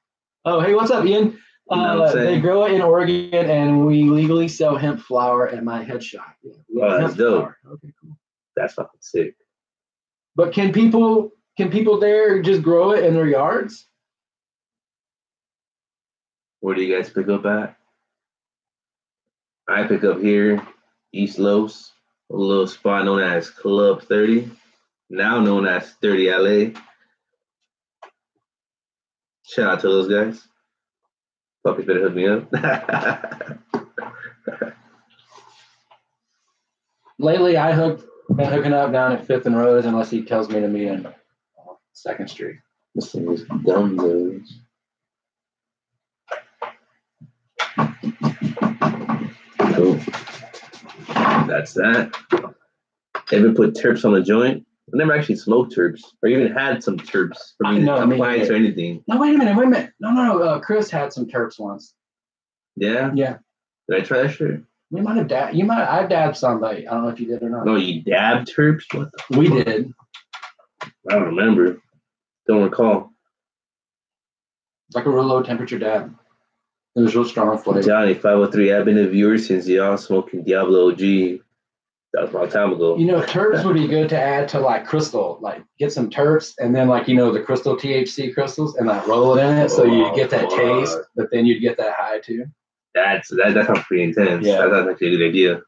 Oh, hey, what's up, Ian? They grow it in Oregon, and we legally sell hemp flower at my head shop. Yeah, that's dope. Okay, cool. That's fucking sick. But can people there just grow it in their yards? Where do you guys pick up at? I pick up here, East Los, a little spot known as Club 30, now known as 30 LA. Shout out to those guys. Puppy better hook me up. Lately, been hooking up down at 5th and Rose unless he tells me to meet him on 2nd Street. This thing is dumb, Cool. That's that. Ever put terps on the joint? I never actually smoked terps or even had some terps for me to appliance or anything. No, wait a minute. No. Chris had some terps once. Yeah? Yeah. Did I try that shit? We might have I dabbed somebody. I don't know if you did or not. No, you dabbed terps? What the fuck? We did. I don't remember. Don't recall. It's like a real low temperature dab. It was real strong flavor. Johnny 503, I've been a viewer since y'all smoking Diablo OG. That was a long time ago. Terps would be good to add to like crystal. Like get some terps and then like the crystal THC crystals and like roll it in it so you get that taste, but then you'd get that high too. That sounds pretty intense. Yeah. That's actually a good idea.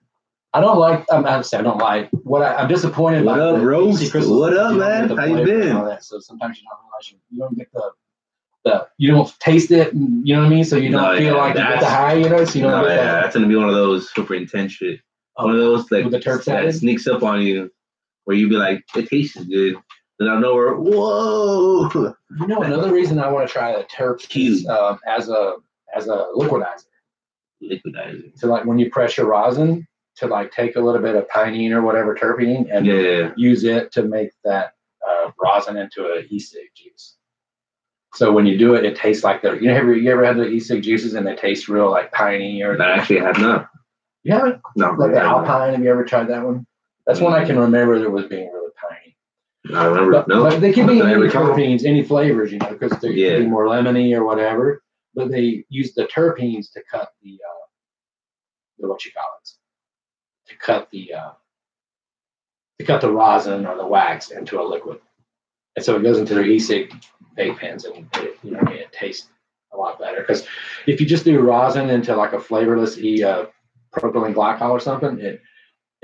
I don't like. I don't like. I'm disappointed. What up, Rose? What up, man? How you been? So sometimes you don't realize you don't get the you don't taste it. You know what I mean? So you don't feel like you get the high. So you don't get that. That's gonna be one of those super intense shit. One of those like with the terps that sneaks up on you, where you be like, it tastes good. Then out of nowhere, whoa! Another reason I want to try the terps is as a liquidizer. So like when you press your rosin, to like take a little bit of pinene or whatever terpene and use it to make that rosin into a e-cig juice. So when you do it, it tastes like you ever had the e-cig juices and they taste real like piney or? I actually have not. You haven't? No. Like the Alpine, have you ever tried that one? That's one I can remember that was being really piney. I remember. But they can be any terpenes, any flavors, because they can be more lemony or whatever. But they use the terpenes to cut the to cut the rosin or the wax into a liquid, and so it goes into their e-cig vape pens, and it tastes a lot better. Because if you just do rosin into like a flavorless propylene glycol or something, it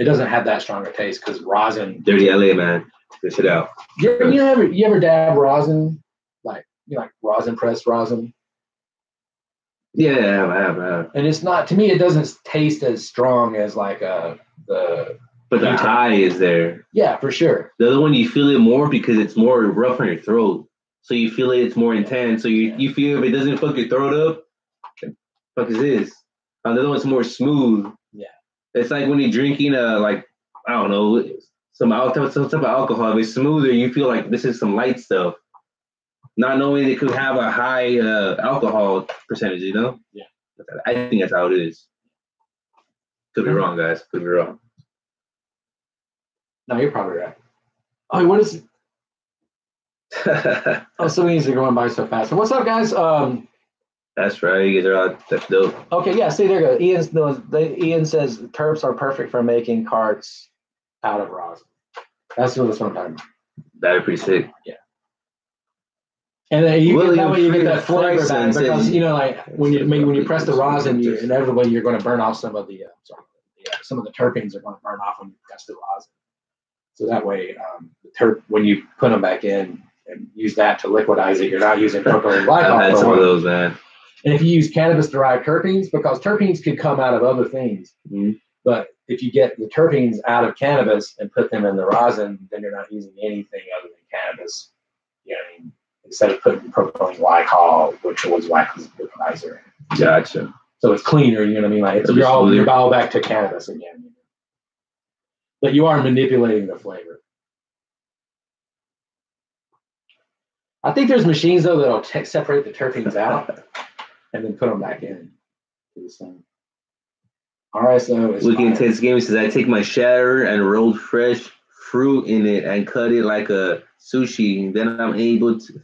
doesn't have that strong a taste because rosin. Dirty LA, man. Fish it out. You ever dab rosin, like rosin pressed rosin? Yeah, I have. And it's not, to me, it doesn't taste as strong as like the. But the high is there. Yeah, for sure. The other one, you feel it more because it's more rough on your throat. So you feel it's more intense. So you feel if it doesn't fuck your throat up, what the fuck is this? The other one's more smooth. Yeah. It's like when you're drinking I don't know, some type of alcohol. If it's smoother, you feel like this is some light stuff. Not knowing it could have a high alcohol percentage, Yeah. I think that's how it is. Could be wrong, guys. Could be wrong. No, you're probably right. Oh, what is it? Some of these are going by so fast. So what's up, guys? That's right. You guys are out. That's dope. Okay, yeah, see, there you go. Ian says terps are perfect for making carts out of rosin. That's what I'm talking about. That'd be pretty sick. Yeah. And then that way you get that flavor back because when you press the rosin, inevitably you're going to burn off some of the terpenes are going to burn off when you press the rosin. So that way, when you put them back in and use that to liquidize it, you're not using propylene glycol. I've had some of those, man. And if you use cannabis-derived terpenes, because terpenes could come out of other things, but if you get the terpenes out of cannabis and put them in the rosin, then you're not using anything other than cannabis. Instead of putting propylene glycol, which was wax liquidizer. Gotcha. So it's cleaner, you know what I mean? Like you're all back to cannabis again. But you are manipulating the flavor. I think there's machines though that'll separate the terpenes out and then put them back in. All right, so Looking Intense Gaming says I take my shatter and rolled fresh fruit in it and cut it like a sushi. Then I'm able to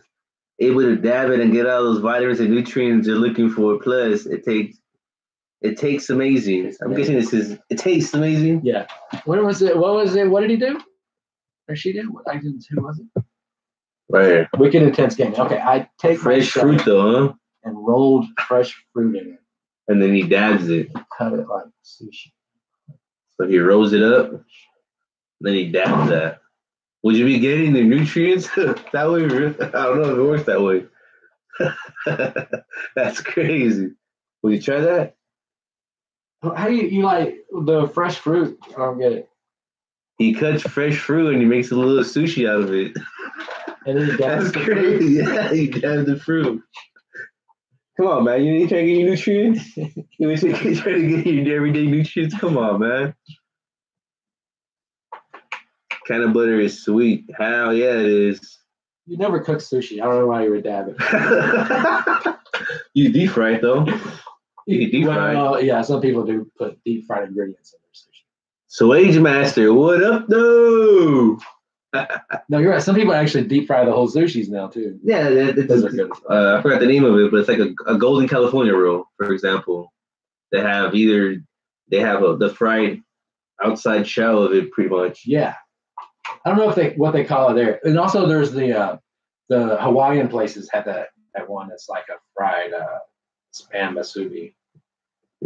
dab it and get all those vitamins and nutrients you're looking for. Plus, it takes It tastes amazing. I'm guessing this is. It tastes amazing. Yeah. What was it? What was it? What did he do? Or she did? What I didn't. Who was it? Right here. Wicked Intense Game. Okay, I take Fresh fruit though, huh? and rolled fresh fruit in it. And then he dabs it. Cut it like sushi. So he rolls it up. Then he dabs that. Would you be getting the nutrients that way? I don't know if it works that way. That's crazy. Will you try that? How do you like the fresh fruit? I don't get it. He cuts fresh fruit and he makes a little sushi out of it. And then he dabs That's crazy. Yeah, he dabs the fruit. Come on, man. You trying to get your nutrients? You trying to get your everyday nutrients? Come on, man. Kind of butter is sweet. Hell yeah, it is. You never cook sushi. I don't know why you would dab it. You deep fry it though. You can deep fry. Well, yeah, some people do put deep fried ingredients in their sushi. So Age Master, what up, though? No, you're right. Some people actually deep fry the whole sushis now too. Yeah, Those are good. I forgot the name of it, but it's like a Golden California roll, for example. They have the fried outside shell of it, pretty much. Yeah, I don't know what they call it there. And also, there's the Hawaiian places have that one that's like a fried spam musubi.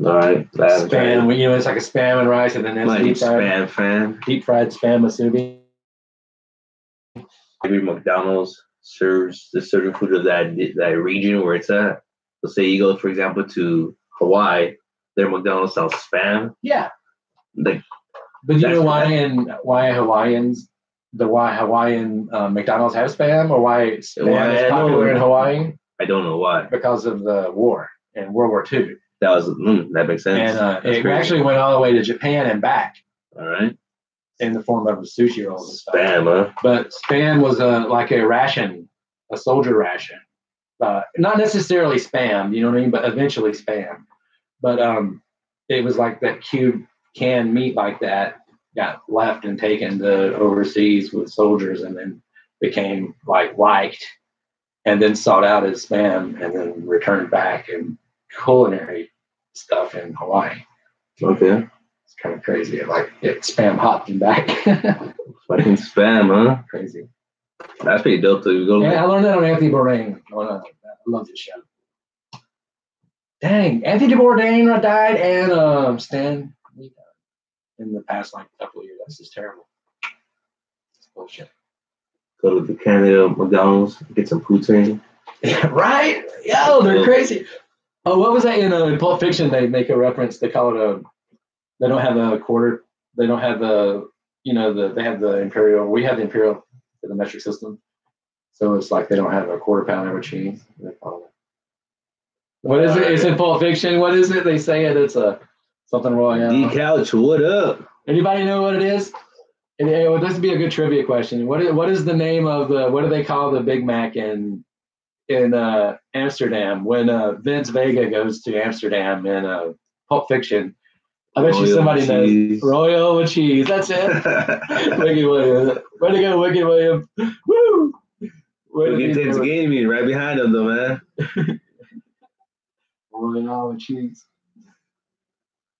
All right, spam. You know, it's like a spam and rice, and then it's deep fried spam musubi. Maybe McDonald's serves the certain food of that region where it's at. Let's say you go, for example, to Hawaii, their McDonald's sells spam. Yeah. But you know why Hawaiian McDonald's have spam, or why spam is popular in Hawaii? I don't know why. Because of the war in World War II. That makes sense. And it actually went all the way to Japan and back. All right. In the form of sushi rolls and stuff. Spam, huh? But spam was like a ration, a soldier ration. Not necessarily spam, you know what I mean, but eventually spam. But it was like that canned meat like that got left and taken to overseas with soldiers, and then became liked, and then sought out as spam, and then returned back in culinary stuff in Hawaii. Okay. It's kind of crazy. It spam hopped and back. Fucking spam, huh? Crazy. That's pretty dope too. I learned that on Anthony Bourdain. I love this show. Dang, Anthony Bourdain died, and Stan Lee died in the past couple of years. That's just terrible. It's bullshit. Go to the Canada McDonald's, get some poutine. Right? Yo, they're crazy. Oh, what was that in Pulp Fiction? They make a reference. They call it they don't have a quarter. They don't have they have the imperial. We have the imperial for the metric system. So it's like they don't have a quarter pounder with cheese. They call it. What is it? It's in Pulp Fiction. What is it? They say it. It's something royal. D-Couch, what up? Anybody know what it is? This would be a good trivia question. What is the name of what do they call the Big Mac in Amsterdam when Vince Vega goes to Amsterdam in Pulp Fiction? I bet you somebody knows. Royal with cheese. That's it. Wicked William. Way to go, Wicked William. Woo! Wicked Intense Gaming right behind him, though, man. Royal with cheese.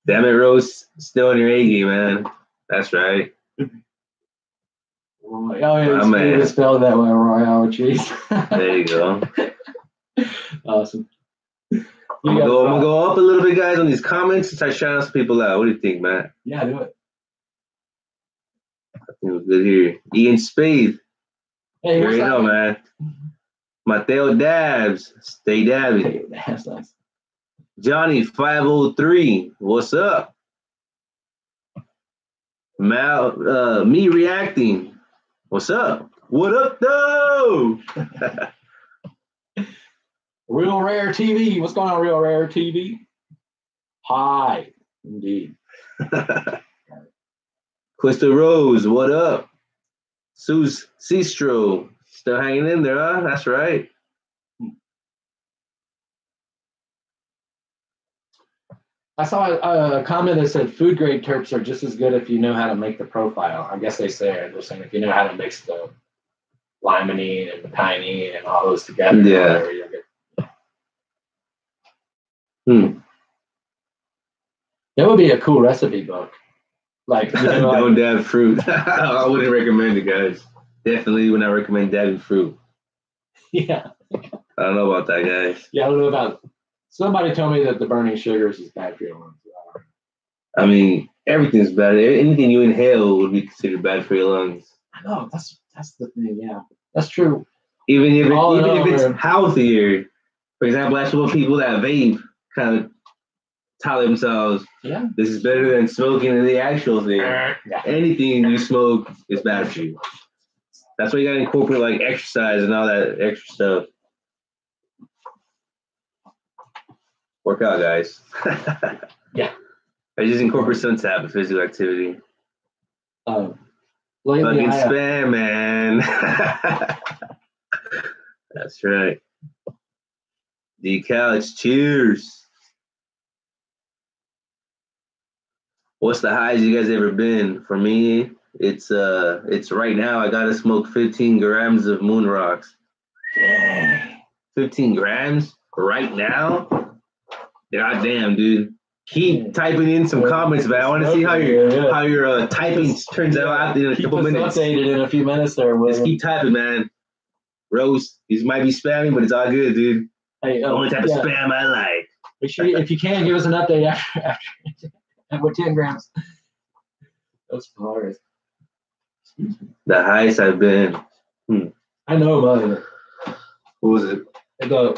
Damn it, Rose. Still in your A game, man. That's right. Oh, yeah, it's spelled that way, Royal with cheese. There you go. Awesome. I'm gonna go up a little bit, guys, on these comments and start shouting some people out. What do you think, Matt? Yeah, do it. I think it was good here. Ian Spade. Hey, you already know, man. Mateo Dabs. Stay dabbing. That's nice. Johnny 503. What's up? Me reacting. What's up? What up, though? Real Rare TV. What's going on, Real Rare TV? Hi, indeed. Quista Rose, what up? Sus Sistro, still hanging in there, huh? That's right. I saw a comment that said food grade terps are just as good if you know how to make the profile. I guess they're saying if you know how to mix the limonene and the pinene and all those together. Yeah. That would be a cool recipe book. Like, don't dab fruit. I wouldn't recommend it, guys. Definitely would not recommend dabbing fruit. Yeah. I don't know about that, guys. Yeah, I don't know about. Somebody told me that the burning sugars is bad for your lungs. I mean, everything's bad. Anything you inhale would be considered bad for your lungs. I know that's the thing. Yeah, that's true. Even if it's healthier. For example, that's what people that vape kind of tell themselves. Yeah, this is better than smoking than the actual thing. Yeah. Anything you smoke is bad for you. That's why you gotta incorporate like exercise and all that extra stuff. Work out, guys. Yeah. I just incorporate some type of physical activity. Fucking spam, man. That's right. Decal, cheers. What's the highest you guys ever been? For me, it's right now. I gotta smoke 15 grams of moon rocks. 15 grams right now? God damn, dude. Keep typing in some comments, man. I want to see how your typing turns out in a couple minutes. Updated in a few minutes there. Just keep typing, man. Rose, these might be spamming, but it's all good, dude. Hey, only type of spam I like. Make sure if you can give us an update after with 10 grams. That's hilarious. The highest I've been. I know mine. What was it? The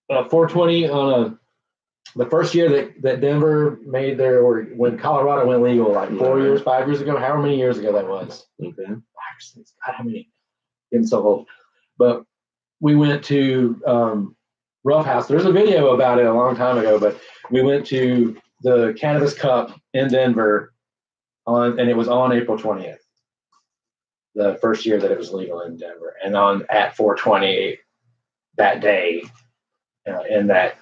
420 on the first year that Denver made their, or when Colorado went legal, like 5 years ago, however many years ago that was. Okay. 5 or 6. God, how many? Getting so old. But we went to RuffHouse. There's a video about it a long time ago, but we went to the Cannabis Cup in Denver and it was on April 20th, the first year that it was legal in Denver, and at 420 that day, in that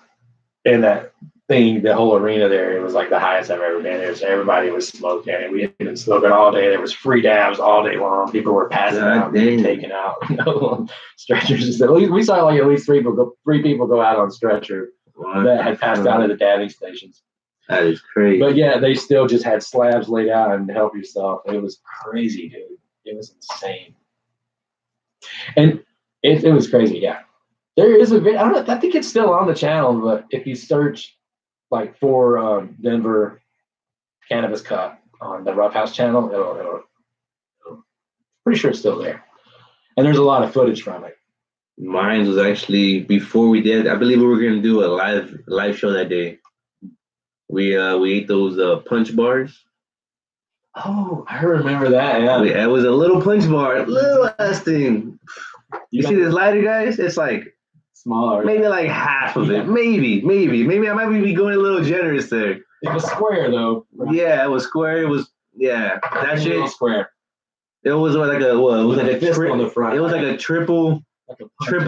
thing, the whole arena there, it was like the highest I've ever been there. So everybody was smoking, and we had been smoking all day. There was free dabs all day long. People were passing out, being taken out, on stretchers. We saw like at least three people go out on stretcher that had passed out at the dabbing stations. That is crazy. But yeah, they still just had slabs laid out and help yourself. It was crazy, dude. It was insane. And it was crazy, yeah. There is a video. I think it's still on the channel, but if you search like for Denver Cannabis Cup on the RuffHouse channel, it'll pretty sure it's still there. And there's a lot of footage from it. Mine was actually before we did. I believe we were gonna do a live show that day. We ate those punch bars. Oh, I remember that. Yeah, it was a little punch bar, little ass thing. You see this lighter, guys? It's like smaller. Maybe like half of it. Maybe. I might be going a little generous there. It was square though. Right? Yeah, it was square. It was that shit square. It was like a what? It was like a triple on the front. It was like a triple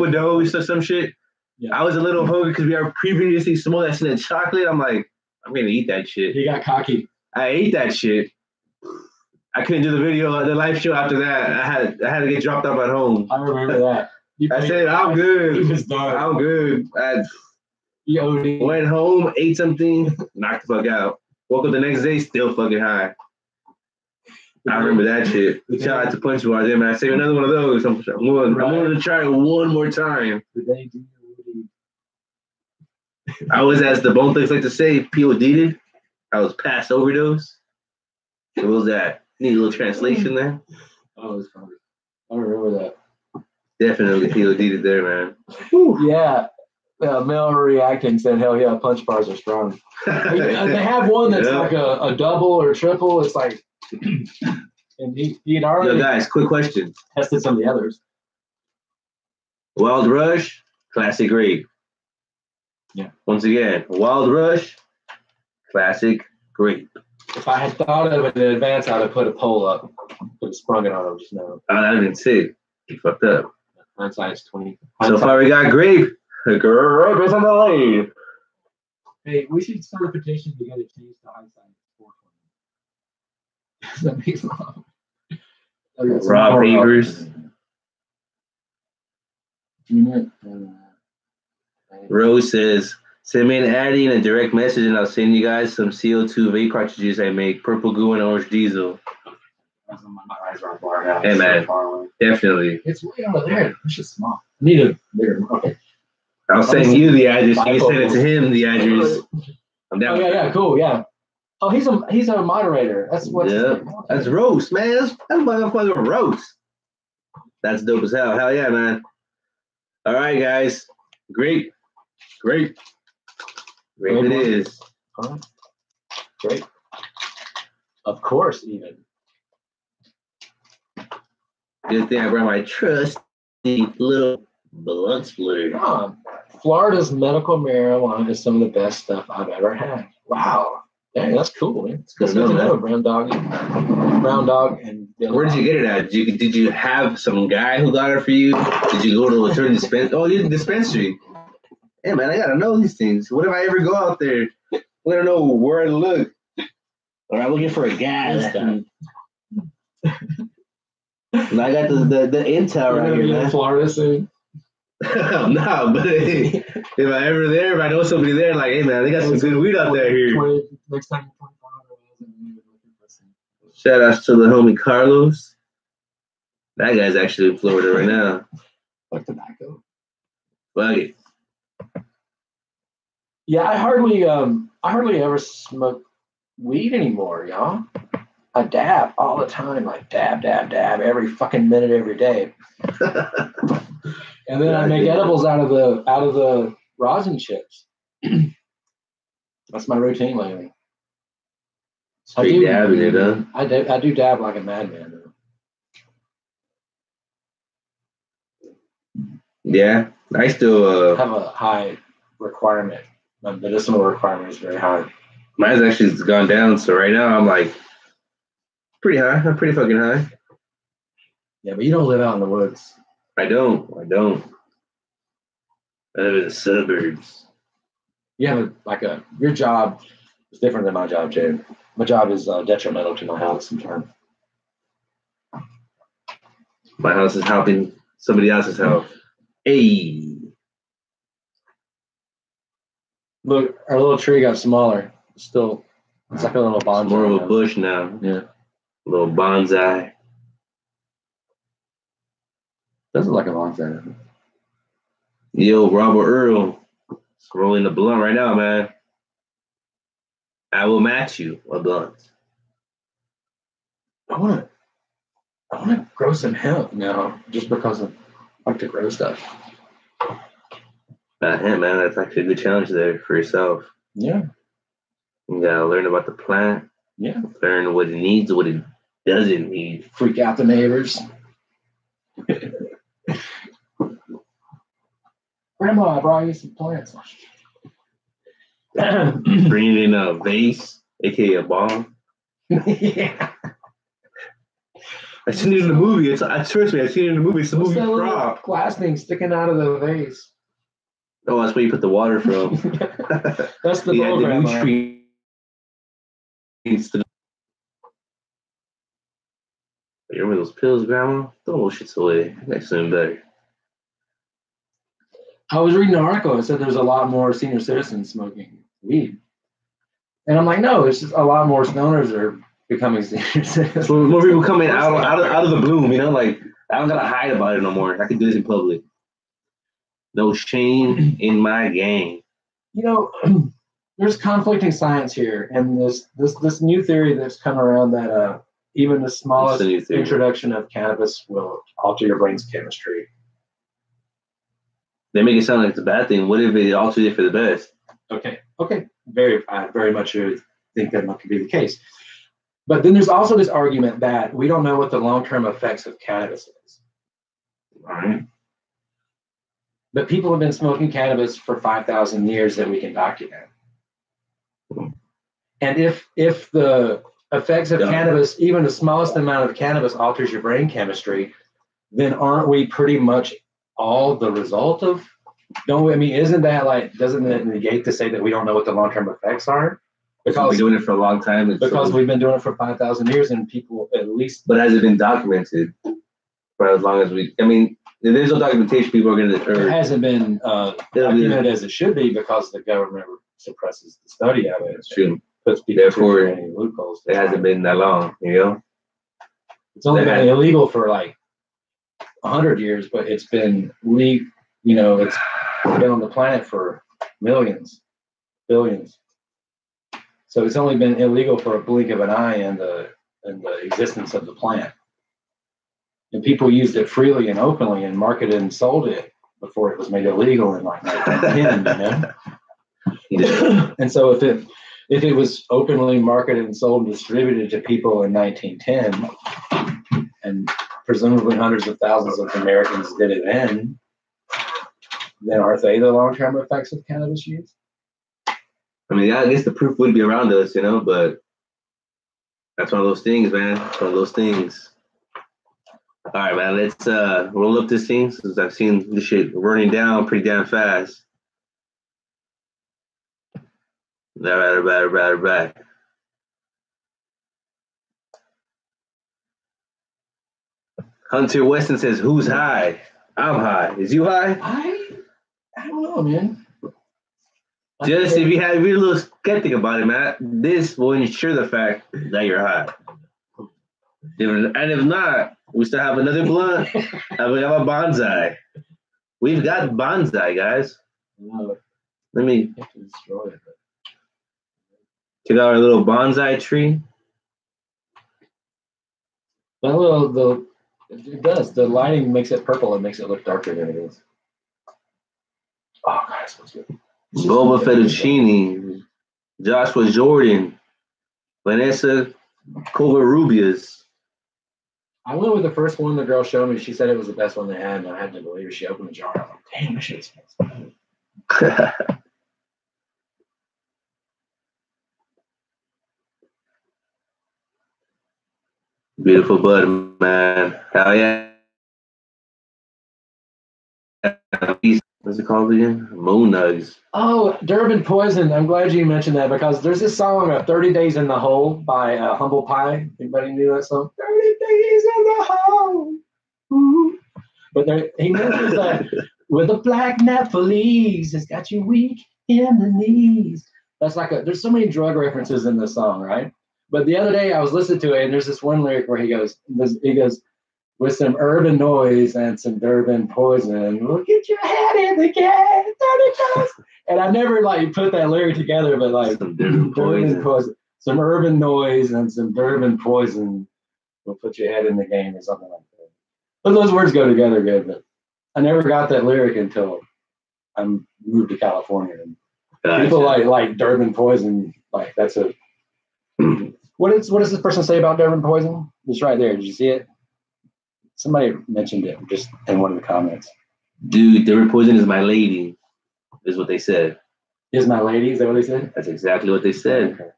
dose or some shit. Yeah. I was a little hungry because we are previously smoked that shit in chocolate. I'm like, I'm gonna eat that shit. He got cocky. I ate that shit. I couldn't do the live show after that. I had to get dropped off at home. I remember that. I said, I'm good. He was done. I'm good. I went home, ate something, knocked the fuck out. Woke up the next day, still fucking high. I remember that shit. Shout out to Punch Bar. Then I saved another one of those. I'm willing to try it one more time. I was, as the Bone Thugs like to say, POD'd. I was past overdose. What was that? Need a little translation there? Oh, it was funny. I remember that. Definitely POD'd there, man. Yeah. Mel reacting said, hell yeah, punch bars are strong. They have one that's like a double or triple. It's like, and he'd already. Yo, guys, quick question. Tested some of the others. Wild Rush, classic grape. Yeah. Once again, Wild Rush, classic grape. If I had thought of it in advance, I'd have put a poll up. Could have sprung it on him just now. Oh, that didn't sit. He fucked up. Hindsight's 20. So far, we got grape. Grape is on the lane. Hey, we should start a petition to get it changed to hindsight 420. That makes a lot. Rob Beavers. Rose says, Send me an addy and a direct message, and I'll send you guys some CO2 vape cartridges I make, purple goo and orange diesel. My eyes are far out. Hey, man. So far away. Definitely. It's way over there. It's just small. I need a bigger. Okay. I'll send you the address. You can send it to him, the address. I'm down. Oh, yeah, cool, yeah. Oh, he's a moderator. That's what. Yeah, that's roast, man. That's motherfucking roast. That's dope as hell. Hell yeah, man. All right, guys. Great it is. Great. Of course, even. Good thing I brought my trusty little blunt splitter. Oh, Florida's medical marijuana is some of the best stuff I've ever had. Wow. Dang, that's cool, man. It's good to know, Brown Dog. And where did you get it at? Did you have some guy who got it for you? Did you go to a certain dispensary? Oh, you're the dispensary. Hey, man, I gotta know these things. What if I ever go out there? I don't know where to look. Or I'm looking for a guy. And I got the intel right here, man. In Florida soon. No, but if I ever there, if I know somebody there, like, hey, man, they got some good weed out there here. Next time, Shout outs to the homie Carlos. That guy's actually in Florida right now. Like tobacco. Fuck it. Yeah, I hardly ever smoke weed anymore, y'all. I dab all the time, like dab every fucking minute, every day. And then I make edibles out of the rosin chips. That's my routine lately. Straight dabbing it, huh? I do dab like a madman, though. Yeah, I still have a high requirement. My medicinal requirement is very high. Mine's actually gone down, so right now I'm like pretty high. I'm pretty fucking high. Yeah, but you don't live out in the woods. I don't. I live in the suburbs. You have your job is different than my job, Jay. My job is detrimental to my house in turn. My house is helping somebody else's house. Hey. Look, our little tree got smaller. It's like a little bonsai. It's more of a bush now. Yeah. A little bonsai. Doesn't look like a bonsai. Yo, Robert Earl. Rolling the blunt right now, man. I will match you a blunt. I want to grow some hemp now, just because I like to grow stuff. Hemp, man, that's actually a good challenge there for yourself. Yeah. You gotta learn about the plant. Yeah. Learn what it needs, what it doesn't need. Freak out the neighbors. Grandma, I brought you some plants. Bringing in a vase, aka a bomb. Yeah. I seen it in the movie. Trust me, I seen it in the movie. It's a movie prop. Glass thing sticking out of the vase. Oh, that's where you put the water from. That's the program. You remember those pills, Grandma? Throw those shits away. Next time better. I was reading an article. It said there's a lot more senior citizens smoking weed. And I'm like, no, it's just a lot more stoners are becoming senior citizens. So more people coming out of the bloom, you know, like I don't gotta hide about it no more. I can do this in public. No shame in my game. You know, there's conflicting science here, and this new theory that's come around that even the smallest introduction of cannabis will alter your brain's chemistry. They make it sound like it's a bad thing. What if it alters it for the best? Okay. I very much think that could be the case. But then there's also this argument that we don't know what the long-term effects of cannabis is. All right. But people have been smoking cannabis for 5,000 years that we can document. And if the effects of cannabis, even the smallest amount of cannabis alters your brain chemistry, then aren't we pretty much all the result of? Don't we? I mean, isn't that doesn't it negate to say that we don't know what the long-term effects are? Because we've been doing it for a long time. Because we've been doing it for 5,000 years, and people at least. But has it been documented for as long as we? I mean, If there's no documentation, people are going to. It hasn't been documented as it should be because the government suppresses the study of it. It's true. Puts people Therefore, through any loopholes. It hasn't been that long, you know? It's only been illegal for like 100 years, but it's been it's been on the planet for millions, billions. So it's only been illegal for a blink of an eye in the existence of the plant. And people used it freely and openly and marketed and sold it before it was made illegal in like 1910, you know? And so if it was openly marketed and sold and distributed to people in 1910, and presumably hundreds of thousands of Americans did it then aren't they the long-term effects of cannabis use? I mean, I guess the proof would be around us, you know, but that's one of those things, man. It's one of those things. All right, man, let's roll up this thing since I've seen this shit running down pretty damn fast. Right. Hunter Weston says, "Who's high? I'm high. Is you high?" I don't know, man. Just if you're a little skeptic about it, man, this will ensure the fact that you're high. And if not, we still have another blunt and we have a bonsai. We've got bonsai, guys. Let me check out our little bonsai tree. It does. The lighting makes it purple. It makes it look darker than it is. Oh, God, it smells good. Boba Fettuccine, Joshua Jordan, Vanessa Covarrubias. I went with the first one the girl showed me. She said it was the best one they had, and I had to believe her. She opened the jar. I'm like, damn, this shit smells good. Beautiful bud, man. Hell yeah. What's it called again? Moon Nugs. Oh, Durban Poison. I'm glad you mentioned that because there's this song, 30 Days in the Hole by Humble Pie. Anybody knew that song? 30 Days in the Hole. Ooh. But he mentions that with the black Nepalese, it's got you weak in the knees. That's like there's so many drug references in this song, right? But the other day I was listening to it and there's this one lyric where he goes, with some urban noise and some Durban poison, we'll get your head in the game, 30 days. And I never put that lyric together, but some Durban poison, some urban noise and some Durban poison will put your head in the game or something like that. But those words go together good, but I never got that lyric until I moved to California. And gotcha. People like Durban poison, that's a what does this person say about Durban poison? It's right there. Did you see it? Somebody mentioned it just in one of the comments. Dude, Durban poison is my lady, is what they said. Is my lady? Is that what they said? That's exactly what they said. Okay.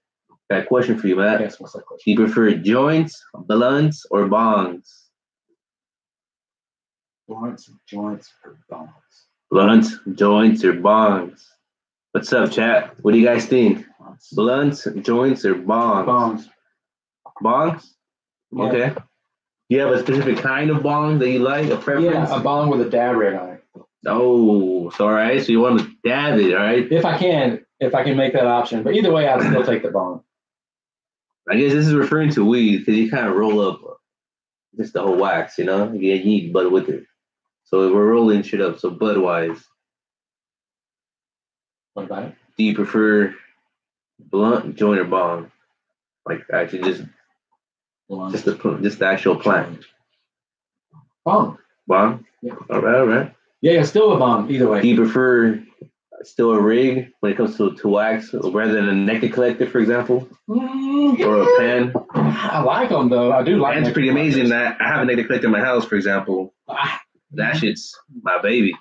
Got a question for you, Matt. Yes, what's that question? Do you prefer joints, blunts, or bongs? Blunts, joints, or bongs? Blunts, joints, or bongs? What's up, chat? What do you guys think? Blunts, joints, or bongs? Bongs. Bongs? Yeah. Okay. You have a specific kind of bong that you like, a preference? Yeah, a bong with a dab rig on it. Oh, so all right. So you want to dab it, all right? If I can make that option. But either way, I'd still take the bong. I guess this is referring to weed because you kind of roll up just the whole wax, you know? You need bud with it. So we're rolling shit up. So bud-wise. What about it? Do you prefer blunt, joint, or bong? Actually just the actual plant. Bong. Bong? Yeah. All right. Yeah, still a bong, either way. Do you prefer still a rig when it comes to wax rather than a nectar collector, for example? Or a pen? I like them, though. I do like them. It's pretty amazing that I have a nectar collector in my house, for example. That shit's my baby.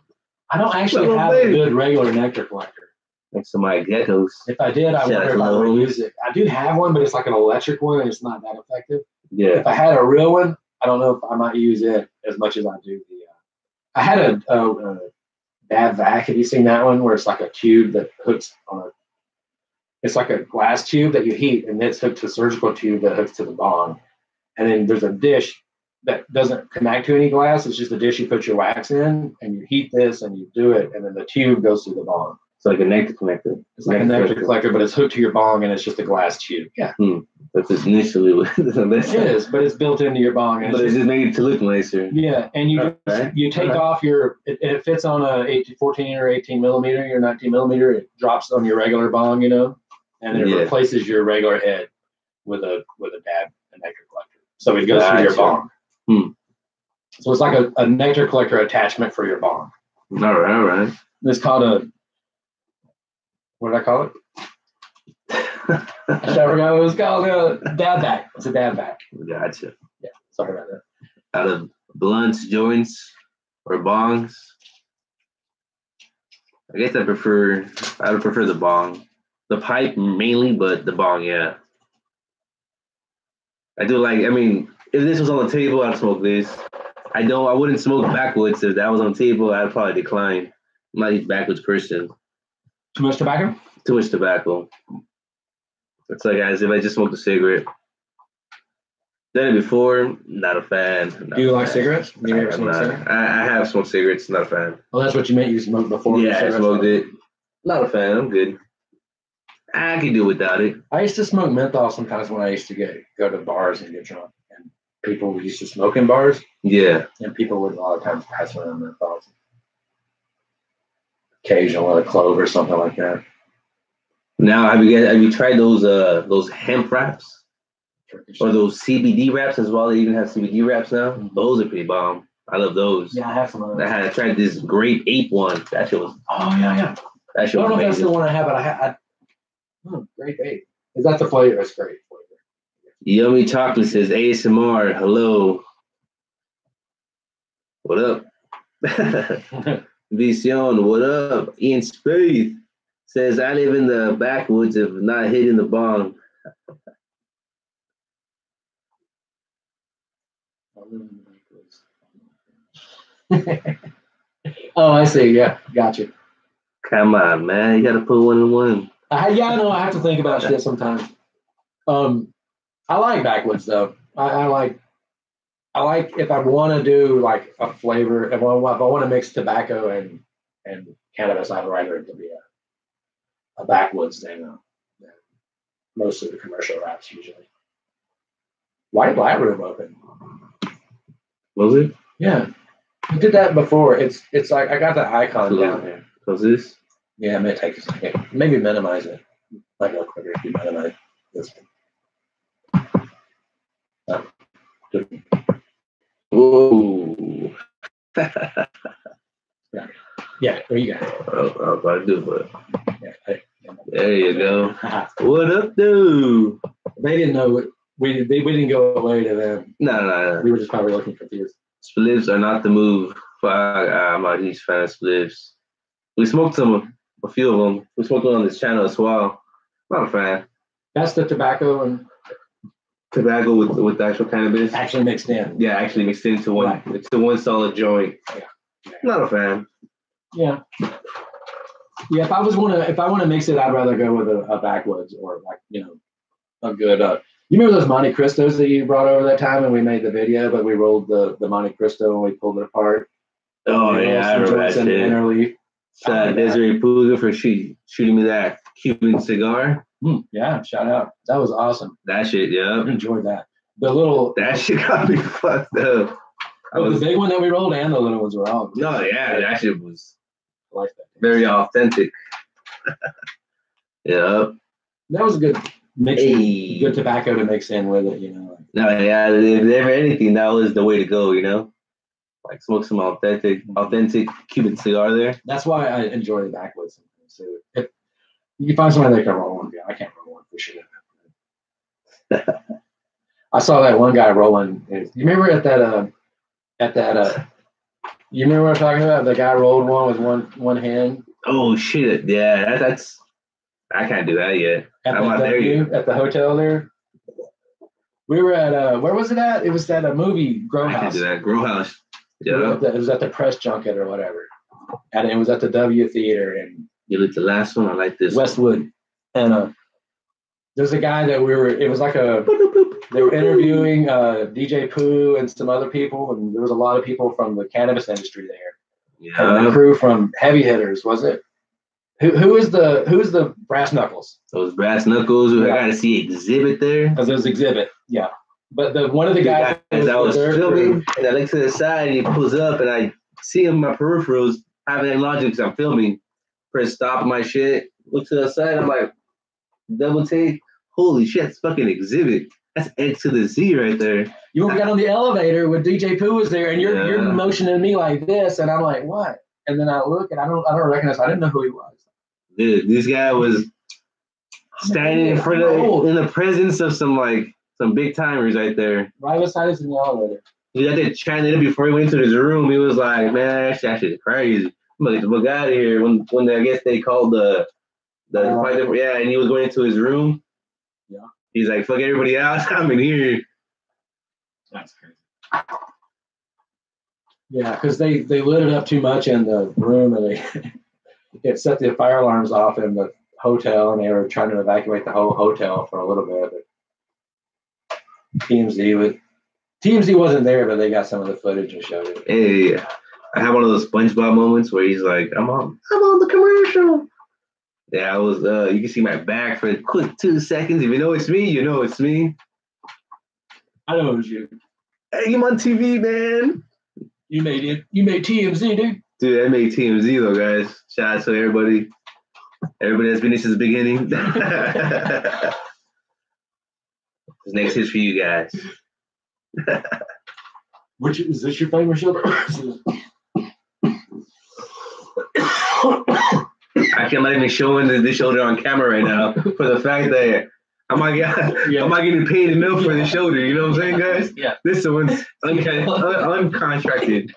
I don't actually have a good regular nectar collector. Next to my geckos. If I did, I wonder if I would use it. I do have one, but it's like an electric one, and it's not that effective. Yeah. If I had a real one, I don't know if I might use it as much as I do the. I had a Bad Vac. Have you seen that one where it's like a tube that hooks on a? It's like a glass tube that you heat, and it's hooked to a surgical tube that hooks to the bong, and then there's a dish that doesn't connect to any glass. It's just a dish you put your wax in, and you heat this, and you do it, and then the tube goes through the bong. It's like a nectar connector. It's like a nectar collector, but it's hooked to your bong, and it's just a glass tube. Yeah. That's initially what it is, but it's built into your bong. But it's just made to look nicer. Yeah, and you take off your, it fits on a 14 or 18 millimeter, your 19 millimeter, it drops on your regular bong, and it replaces your regular head with a nectar collector. So it goes through your bong. So it's like a nectar collector attachment for your bong. All right. It's called what did I call it? I forgot what it was called. Dab back. It's a dab back. Gotcha. Yeah, sorry about that. Out of blunts, joints, or bongs, I guess I would prefer the bong. The pipe mainly, but the bong, yeah. I do like, if this was on the table, I'd smoke this. I wouldn't smoke backwoods. If that was on the table, I'd probably decline. I'm not a backwoods person. Too much tobacco? Too much tobacco. It's like as if I just smoked a cigarette. Done it before, not a fan. Do you like cigarettes? You ever smoked cigarettes? I have smoked cigarettes, not a fan. Well, that's what you meant. You smoked before? Yeah, I smoked it. Not a fan. I'm good. I can do without it. I used to smoke menthol sometimes when I used to go to bars and get drunk. And people used to smoke in bars. Yeah. And people would a lot of times pass around menthols. Occasionally a clove or something like that. Now, have you tried those hemp wraps? Or those CBD wraps as well? They even have CBD wraps now. Those are pretty bomb. I love those. Yeah, I have some of those. I tried this Grape Ape one. That shit was. Oh yeah. That shit was. I don't know amazing. if that's the one I have, but Grape Ape. Is that the flavor? It's great flavor. Yummy Chocolate says ASMR. Hello. What up? Vision, what up? Ian Spaeth says I live in the backwoods of not hitting the bong. Oh, I see. Yeah, gotcha. Come on, man. You gotta put one in one. I know. I have to think about shit sometimes. I like backwoods though. I like if I want to do like a flavor. If I want to mix tobacco and cannabis, I'd rather it to be a backwoods than most of the commercial wraps usually. White Black Room open. Was it? Yeah, I did that before. It's like I got the icon down there. Was this? Yeah, it may take a second. Maybe minimize it. Might go quicker if you minimize this one. Whoa. Yeah, there you go. I was about to do it. Yeah, there you go. What up, dude? They didn't know we didn't go away to them. No. We were just probably looking confused. Spliffs are not the move. I'm a huge fan of spliffs. We smoked a few of them. We smoked one on this channel as well. Not a fan. That's the tobacco and tobacco with the actual cannabis. Actually mixed in. Yeah, actually mixed into one. Right. It's one solid joint. Yeah. Not a fan. Yeah. Yeah, if I want to mix it, I'd rather go with a backwoods or a good. You remember those Monte Cristos that you brought over that time and we made the video, but we rolled the Monte Cristo and we pulled it apart. Oh yeah, I remember that shit. Desiree Puga for shooting me that Cuban cigar. Yeah, shout out. That was awesome. That shit, yeah. I enjoyed that. That shit got me fucked up. The big one that we rolled and the little ones were all. No, yeah, that shit was like that. Very authentic. Yeah. That was a good mix. Good tobacco to mix in with it, No, yeah, if ever anything, that was the way to go, Like smoke some authentic Cuban cigar there. That's why I enjoy the backwoods. So if you find somebody that can roll one, I can't roll one for sure. I saw that one guy rolling. You remember at that you remember what I'm talking about? The guy rolled one with one hand. Oh shit! Yeah, that's. I can't do that yet. I'm not there yet. At the hotel there. We were at where was it at? It was at a movie, RuffHouse. I can do that. RuffHouse. Yeah. It was at the press junket or whatever, and it was at the W Theater. And you look the last one. I like this. Westwood, and There's a guy that it was like they were interviewing DJ Pooh and some other people, and there was a lot of people from the cannabis industry there. Yeah. And the crew from Heavy Hitters, was it? Who is the Brass Knuckles? Those Brass Knuckles. I got to see Exhibit there. Because there's Exhibit, yeah. But one of the guys as I was filming, and I look to the side, and he pulls up, and I see him in my peripherals having that logic because I'm filming. Press stop my shit. Look to the side. I'm like, double take. Holy shit! It's fucking Exhibit. That's X to the Z right there. You got on the elevator when DJ Pooh was there, and you're motioning me like this, and I'm like, what? And then I look, and I don't recognize. I didn't know who he was. Dude, this guy was standing in front of in the presence of some big timers right there. Right beside us in the elevator. Dude, I did chanting it before he went to his room. He was like, "Man, that shit is crazy. I'm gonna get the book out of here." When I guess they called the and he was going into his room. Yeah. He's like, "Fuck everybody else. I'm in here." That's crazy. Yeah, because they lit it up too much in the room, and it set the fire alarms off in the hotel, and they were trying to evacuate the whole hotel for a little bit. But TMZ wasn't there, but they got some of the footage and showed it. Hey, I have one of those SpongeBob moments where he's like, I'm on the commercial. Yeah, I was you can see my back for a quick 2 seconds. If you know it's me, you know it's me. I know it was you. Hey, I'm on TV, man. You made TMZ, dude. Dude, I made TMZ though, guys. Shout out to everybody. Everybody that's been here since the beginning. This next hit's for you guys. Which is this your famous shoulder? I'm not even showing this shoulder on camera right now for the fact that I'm not getting paid enough for the shoulder. You know what I'm saying, guys? Yeah. This one's uncontracted.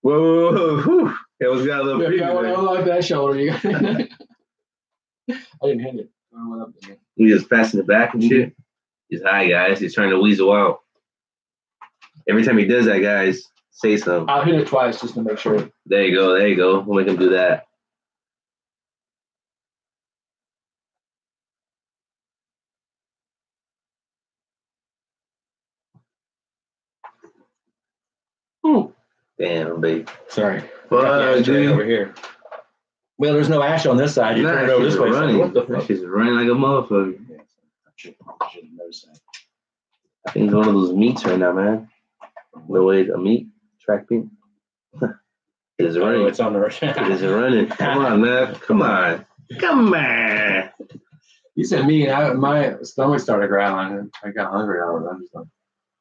Whoa. It was got a little preview I there. like that shoulder. I didn't hit it. I went up there. He just passing it back and shit. He's high, guys. He's trying to weasel out. Every time he does that, guys, say something. I'll hit it twice just to make sure. There you go. We'll make him do that. Ooh. Damn, baby. Sorry. But Right over here. Well, there's no ash on this side. You turn it over this way. Running. What the fuck? She's running like a motherfucker. I think it's one of those meats right now, man. No way, a meat track meat. It is running. It's on the rush. It is running. Come on, man. Come on. You said me, and my stomach started growling. I got hungry. I'm just like,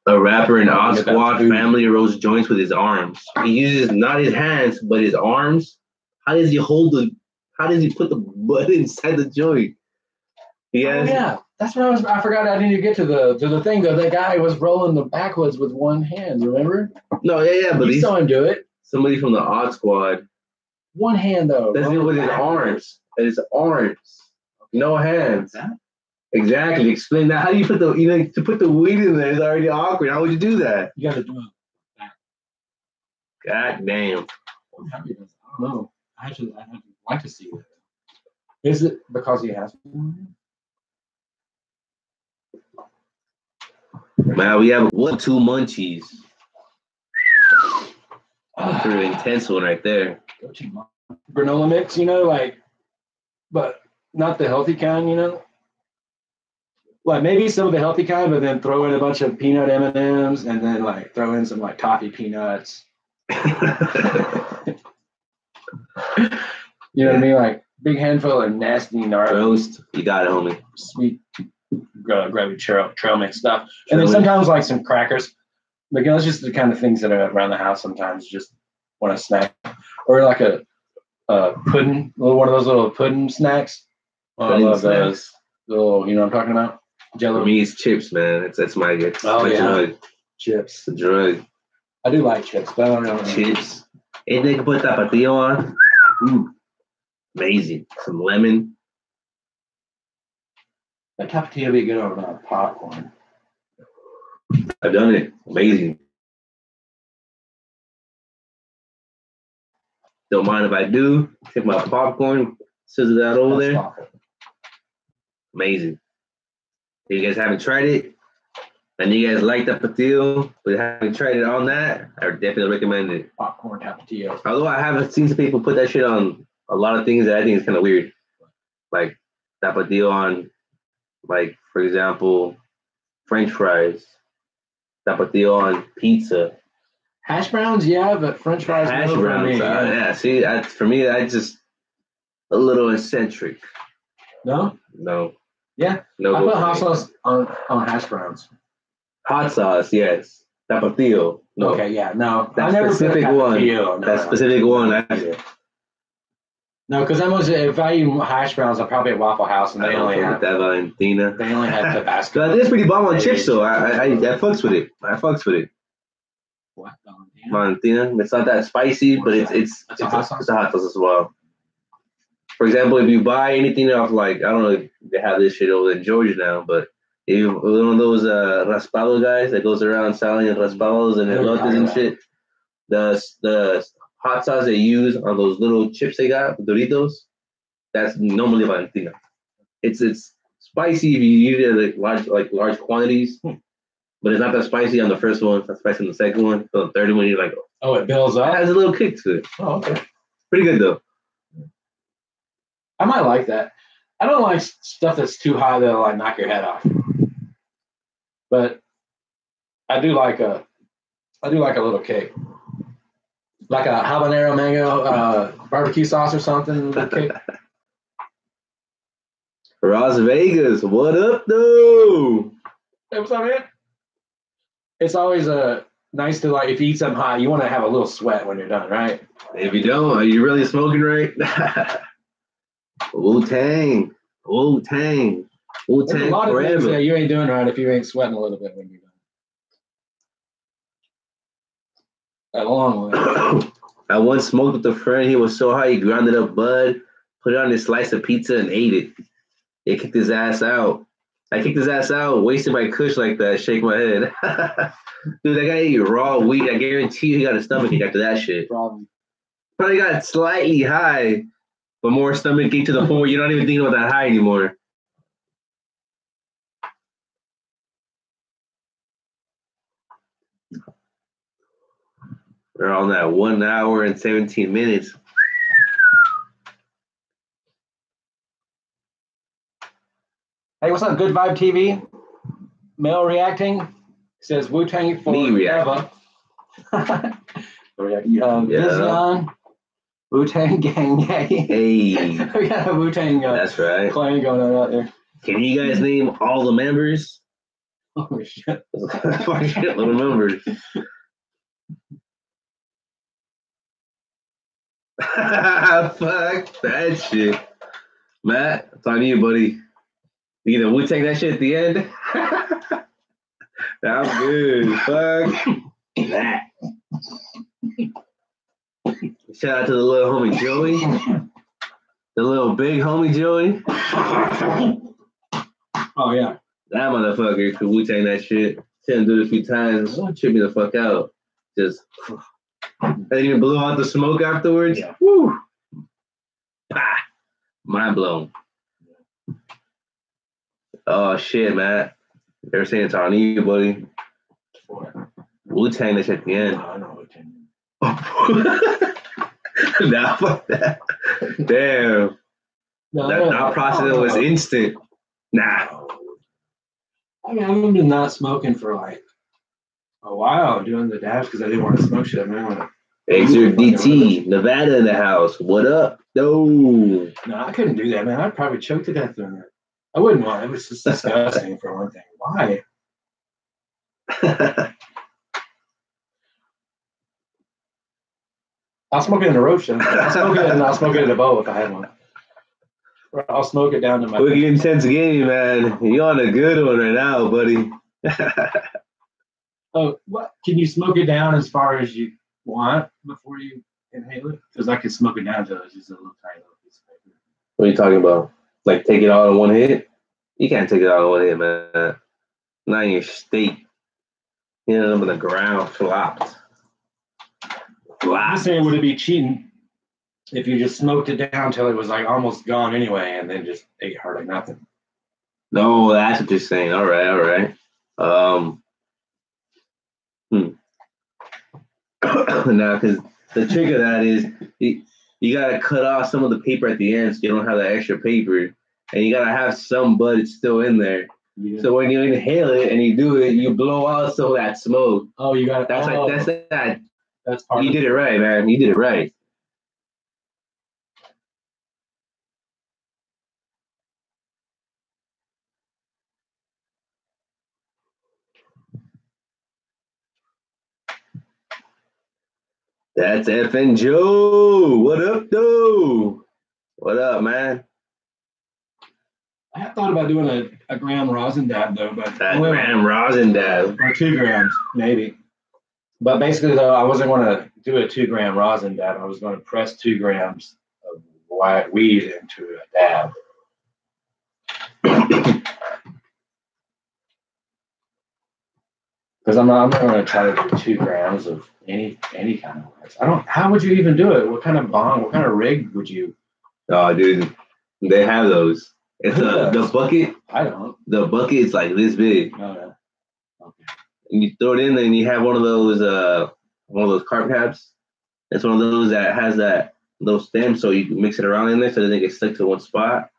A rapper in Odd Squad family roast joints with his arms. He uses not his hands, but his arms. How does he put the butt inside the joint? yeah. That's what I forgot. I didn't even get to the thing though. That guy was rolling the backwoods with one hand. Remember? No, yeah, but you saw him do it. Somebody from the Odd Squad. One hand though. That's it with his arms. His arms. No hands. Exactly. Explain that. How do you put to put the weed in there is already awkward. How would you do that? You gotta do it. God damn. I don't know. I'd like to see it. Is it because he has one? Man, we have 1-2 munchies. Pretty intense one right there. Granola mix, but not the healthy kind, Like maybe some of the healthy kind, but then throw in a bunch of peanut M&Ms and then throw in some toffee peanuts. You know what I mean? Like big handful of nasty roast. You got it, homie. Sweet gravy trail mix stuff. And then sometimes some crackers. Like that's just the kind of things that are around the house sometimes just want to snack. Or like a pudding, one of those little pudding snacks. I love those. Little, you know what I'm talking about? Jello. For me, it's chips, man. That's my good. Oh, yeah. Drug. Chips. The drug. I do like chips, but I don't know. Chips. And they can put tapatio on. Amazing. Some lemon. That tapatio be good over popcorn. I've done it. Amazing. Don't mind if I do. Take my popcorn, sizzle that over there. Amazing. If you guys haven't tried it, and you guys like Tapatio, but haven't tried it on that, I would definitely recommend it. Popcorn Tapatio. Although I haven't seen some people put that shit on a lot of things that I think is kind of weird. Like Tapatio on, like, for example, French fries. Tapatio on pizza. Hash browns, yeah, but French fries. Hash browns, yeah. See, for me, I just a little eccentric. No? No. Yeah. No. I put hot sauce on hash browns. Hot sauce, yes. Tapatio. No. Okay, yeah, no. That I never specific put one. Tapatio. No, that specific one. No, because if I eat hash browns, I'm probably at Waffle House, and they only have Valentina. They only have Tabasco. But it's pretty bomb on chips, though. I fucks with it. What? Valentina. It's not that spicy, but it's a hot sauce as well. For example, if you buy anything off, like, I don't know if they have this shit over in Georgia now, but if one of those raspado guys that goes around selling raspados and elotes and shit, the hot sauce they use on those little chips they got, Doritos, that's normally Valentina. It's spicy if you use it large quantities, but it's not that spicy on the first one. It's not spicy on the second one. So the third one, you're like, oh, it builds up. It has a little kick to it. Oh, okay. Pretty good though. I might like that. I don't like stuff that's too hot that'll like knock your head off. But I do like a little kick. Like a habanero mango barbecue sauce or something. Kick. Las Vegas, what up though? Hey, what's up, man? It's always nice to, like, if you eat something hot, you want to have a little sweat when you're done, right? If you don't, are you really smoking right? Wu-Tang. Wu-Tang. There's a lot of things that you ain't doing right if you ain't sweating a little bit when you're done. A long way. I once smoked with a friend. He was so high, he grounded up bud, put it on his slice of pizza, and ate it. It kicked his ass out. I kicked his ass out, wasted my kush like that, shake my head. Dude, that guy ate raw weed. I guarantee you he got a stomachache after that shit. Probably got slightly high, but more stomachache to the point where you're not even thinking about that high anymore. We're on that 1 hour and 17 minutes. Hey, what's up? Good Vibe TV. Male reacting. Says Wu-Tang forever. Vision. Wu-Tang gang. Hey. We got a Wu-Tang that's right. clan going on out there. Can you guys name all the members? Oh, shit. Little members. Fuck that shit. Matt, it's on you, buddy. You gonna Wu-Tang that shit at the end? That's good. Fuck that. Shout out to the little homie Joey. The little big homie Joey. Oh, yeah. That motherfucker could Wu-Tang that shit. See him do it a few times. Trip me the fuck out. Just, and even blew out the smoke afterwards. Yeah. Woo. Bah. Mind blown. Oh, shit, Matt. They're saying it's on you, buddy. Wu-Tang that shit at the end. I know Wu-Tang. Nah, fuck that. Damn. No, that process was instant. Nah. I mean, I've been not smoking for like a while doing the dabs because I didn't want to smoke shit. Exert DT, Nevada in the house. What up? No. No, I couldn't do that, man. I'd probably choke to death doing it. I wouldn't want it. It was just disgusting for one thing. Why? I'll smoke it in a roast. I'll smoke it in a bowl if I had one. Or I'll smoke it down to my. Quick intense game, man. You're on a good one right now, buddy. Oh, what? Can you smoke it down as far as you want before you inhale it? Because I could smoke it down to just a little tiny little piece of paper. What are you talking about? Like take it all in one hit? You can't take it all in one hit, man. Not in your state. You know, on the ground, flopped. I'm saying, would it be cheating if you just smoked it down till it was like almost gone anyway, and then just ate hardly nothing? No, that's what you're saying. All right, all right. Now, because the trick of that is you gotta cut off some of the paper at the end, so you don't have that extra paper, and you gotta have some bud still in there. Yeah. So when you inhale it and you do it, you blow out some of that smoke. Oh, you got that's oh. like that. That's part. You did it right, man. You did it right. That's FN Joe. What up, though? What up, man? I have thought about doing a gram rosin dab though, but gram rosin dab or 2 grams maybe. But basically, though, I wasn't going to do a 2 gram rosin dab. I was going to press 2 grams of white weed into a dab. Because I'm not going to try to do 2 grams of any kind of wax. I don't. How would you even do it? What kind of bong? What kind of rig would you? Oh, dude, they have those. It's the bucket. I don't. The bucket is like this big. Oh yeah. Okay. And you throw it in there, and you have one of those carb caps. It's one of those that has those stems, so you can mix it around in there so it doesn't get stuck to one spot.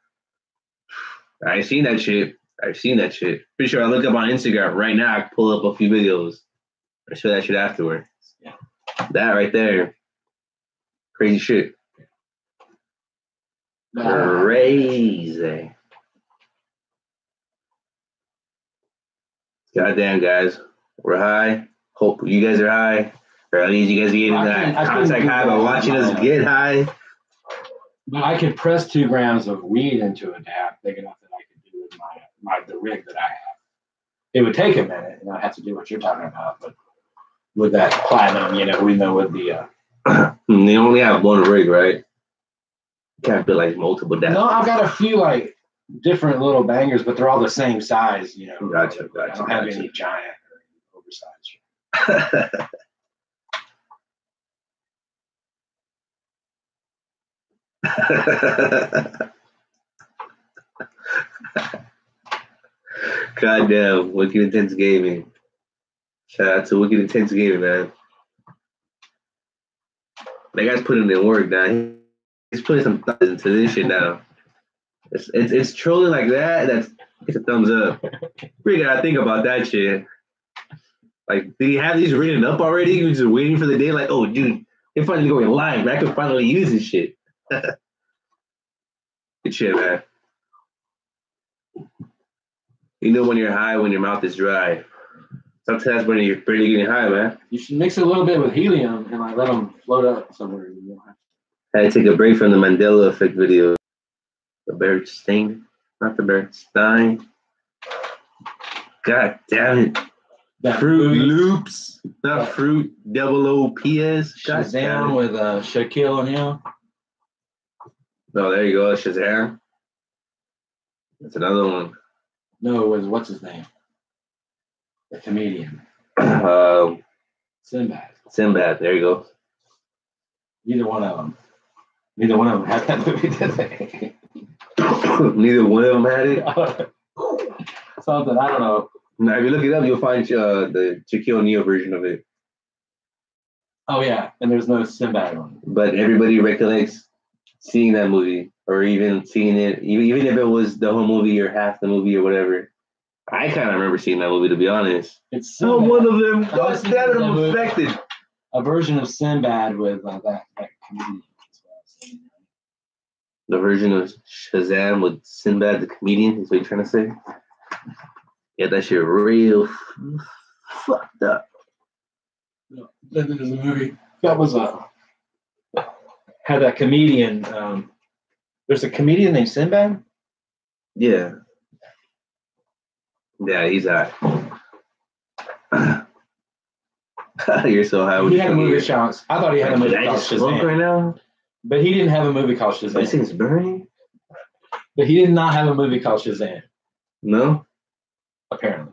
I've seen that shit. Pretty sure I look up on Instagram right now. I can pull up a few videos. I show that shit afterwards. Yeah. That right there. Crazy shit. Crazy. Goddamn, guys. We're high. Hope you guys are high. Or at least you guys are getting that contact high by watching us get high. But I could press 2 grams of weed into a dab big enough that I could do with the rig that I have. It would take a minute, and I'd have to do what you're talking about. But with that platinum, we know with the they only have one rig, right? You can't put like multiple dabs. No, I've got a few like different little bangers, but they're all the same size. Gotcha. I don't have any giant or oversized. Goddamn, Wicked Intense Gaming. Shout out to Wicked Intense Gaming, man. That guy's putting in work now. He's putting some thought into this shit now. It's trolling like that. It's a thumbs up. We gotta think about that shit. Like, did he have these written up already? He was just waiting for the day. Like, oh, dude, they're finally going live. I could finally use this shit. Good shit, man. You know when you're high when your mouth is dry. Sometimes when you're barely getting high, man. You should mix it a little bit with helium and let them float up somewhere. I had to take a break from the Mandela Effect video. The Bernstein, not the Bernstein. God damn it. That Fruit Loops, not Fruit OOPS. Shazam with Shaquille O'Neal. Oh, there you go, Shazam. That's another one. No, it was what's his name? The comedian. Sinbad, there you go. Neither one of them had that movie, did they? Neither one of them had it? Something, I don't know. Now, if you look it up, you'll find the Shaquille O'Neal version of it. Oh, yeah, and there's no Sinbad one. But everybody recollects seeing that movie, or even seeing it, even if it was the whole movie or half the movie or whatever. I kind of remember seeing that movie, to be honest. It's Sinbad. One of them. God damn it, I'm affected. A version of Sinbad with that comedian. The version of Shazam with Sinbad the comedian is what you're trying to say? Yeah, that shit real fucked up. No, there's a movie that was had that comedian. There's a comedian named Sinbad. Yeah. Yeah, he's high. You're so high. He had a movie called. I thought he had a movie called Shazam. Right now? But he didn't have a movie called Shazam. This thing's burning? But he did not have a movie called Shazam. No? Apparently.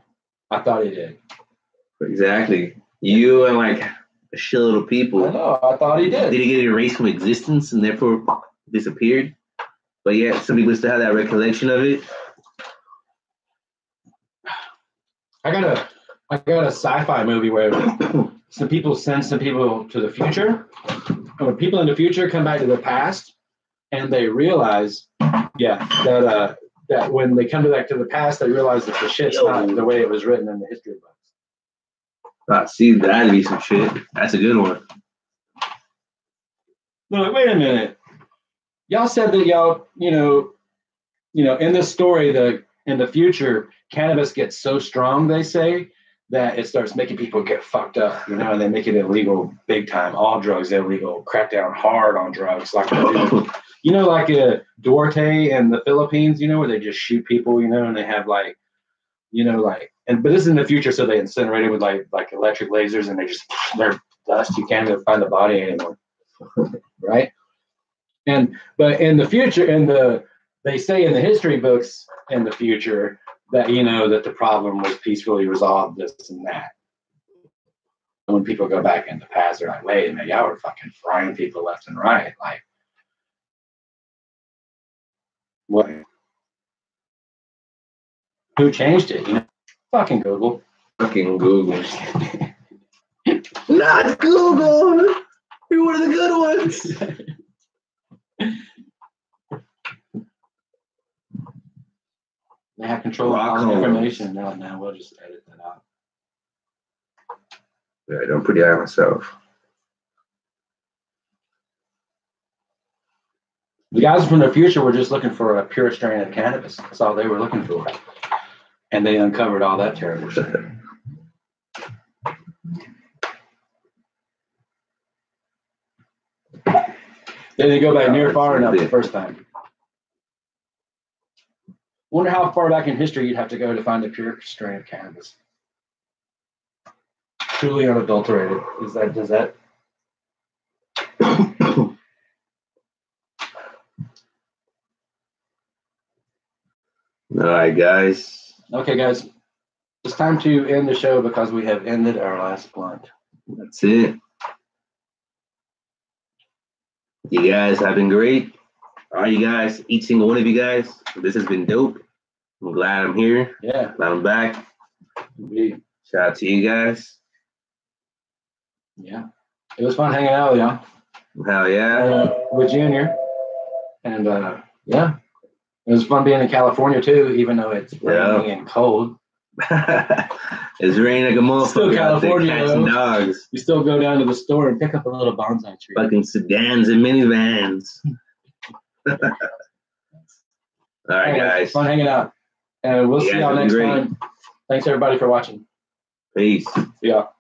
I thought he did. Exactly. You and like a shitload of people. I know. I thought he did. Did he get erased from existence and therefore disappeared? But yeah, some people still have that recollection of it. I got a sci-fi movie where some people send some people to the future, and when people in the future come back to the past, and they realize, that when they come back to the past, they realize that the shit's not the way it was written in the history books. See, that'd be some shit. That's a good one. They're like, wait a minute, y'all said that y'all, in this story, in the future, cannabis gets so strong, they say, that it starts making people get fucked up, and they make it illegal big time. All drugs illegal, crack down hard on drugs, like like a Duarte in the Philippines, where they just shoot people, and they have but this is in the future, so they incinerate it with like electric lasers, and they're dust. You can't even find the body anymore, right? But in the future, they say in the history books in the future that that the problem was peacefully resolved, this and that. And when people go back in the past, they're like, wait a minute, y'all were fucking frying people left and right. Like, what? Who changed it? Fucking Google. Fucking Google. Not Google. You're one of the good ones. They have control of all the information. Now we'll just edit that out. Yeah, don't put it on myself. The guys from the future were just looking for a pure strain of cannabis. That's all they were looking for. And they uncovered all that terrible shit. They didn't go back near far enough the first time. Wonder how far back in history you'd have to go to find a pure strain of cannabis. Truly unadulterated. Does that? All right, guys. Okay, guys. It's time to end the show because we have ended our last blunt. That's it. You guys have been great. All you guys, each single one of you guys. This has been dope. I'm glad I'm here. Yeah. Glad I'm back. Indeed. Shout out to you guys. Yeah. It was fun hanging out with y'all. Hell yeah. With Junior. And yeah. It was fun being in California too, even though it's raining and cold. It's raining like a motherfucker. Still California, cats and dogs. You still go down to the store and pick up a little bonsai tree. Fucking sedans and minivans. All right, guys. Fun hanging out. And we'll see y'all next time. Thanks everybody for watching. Peace. See y'all.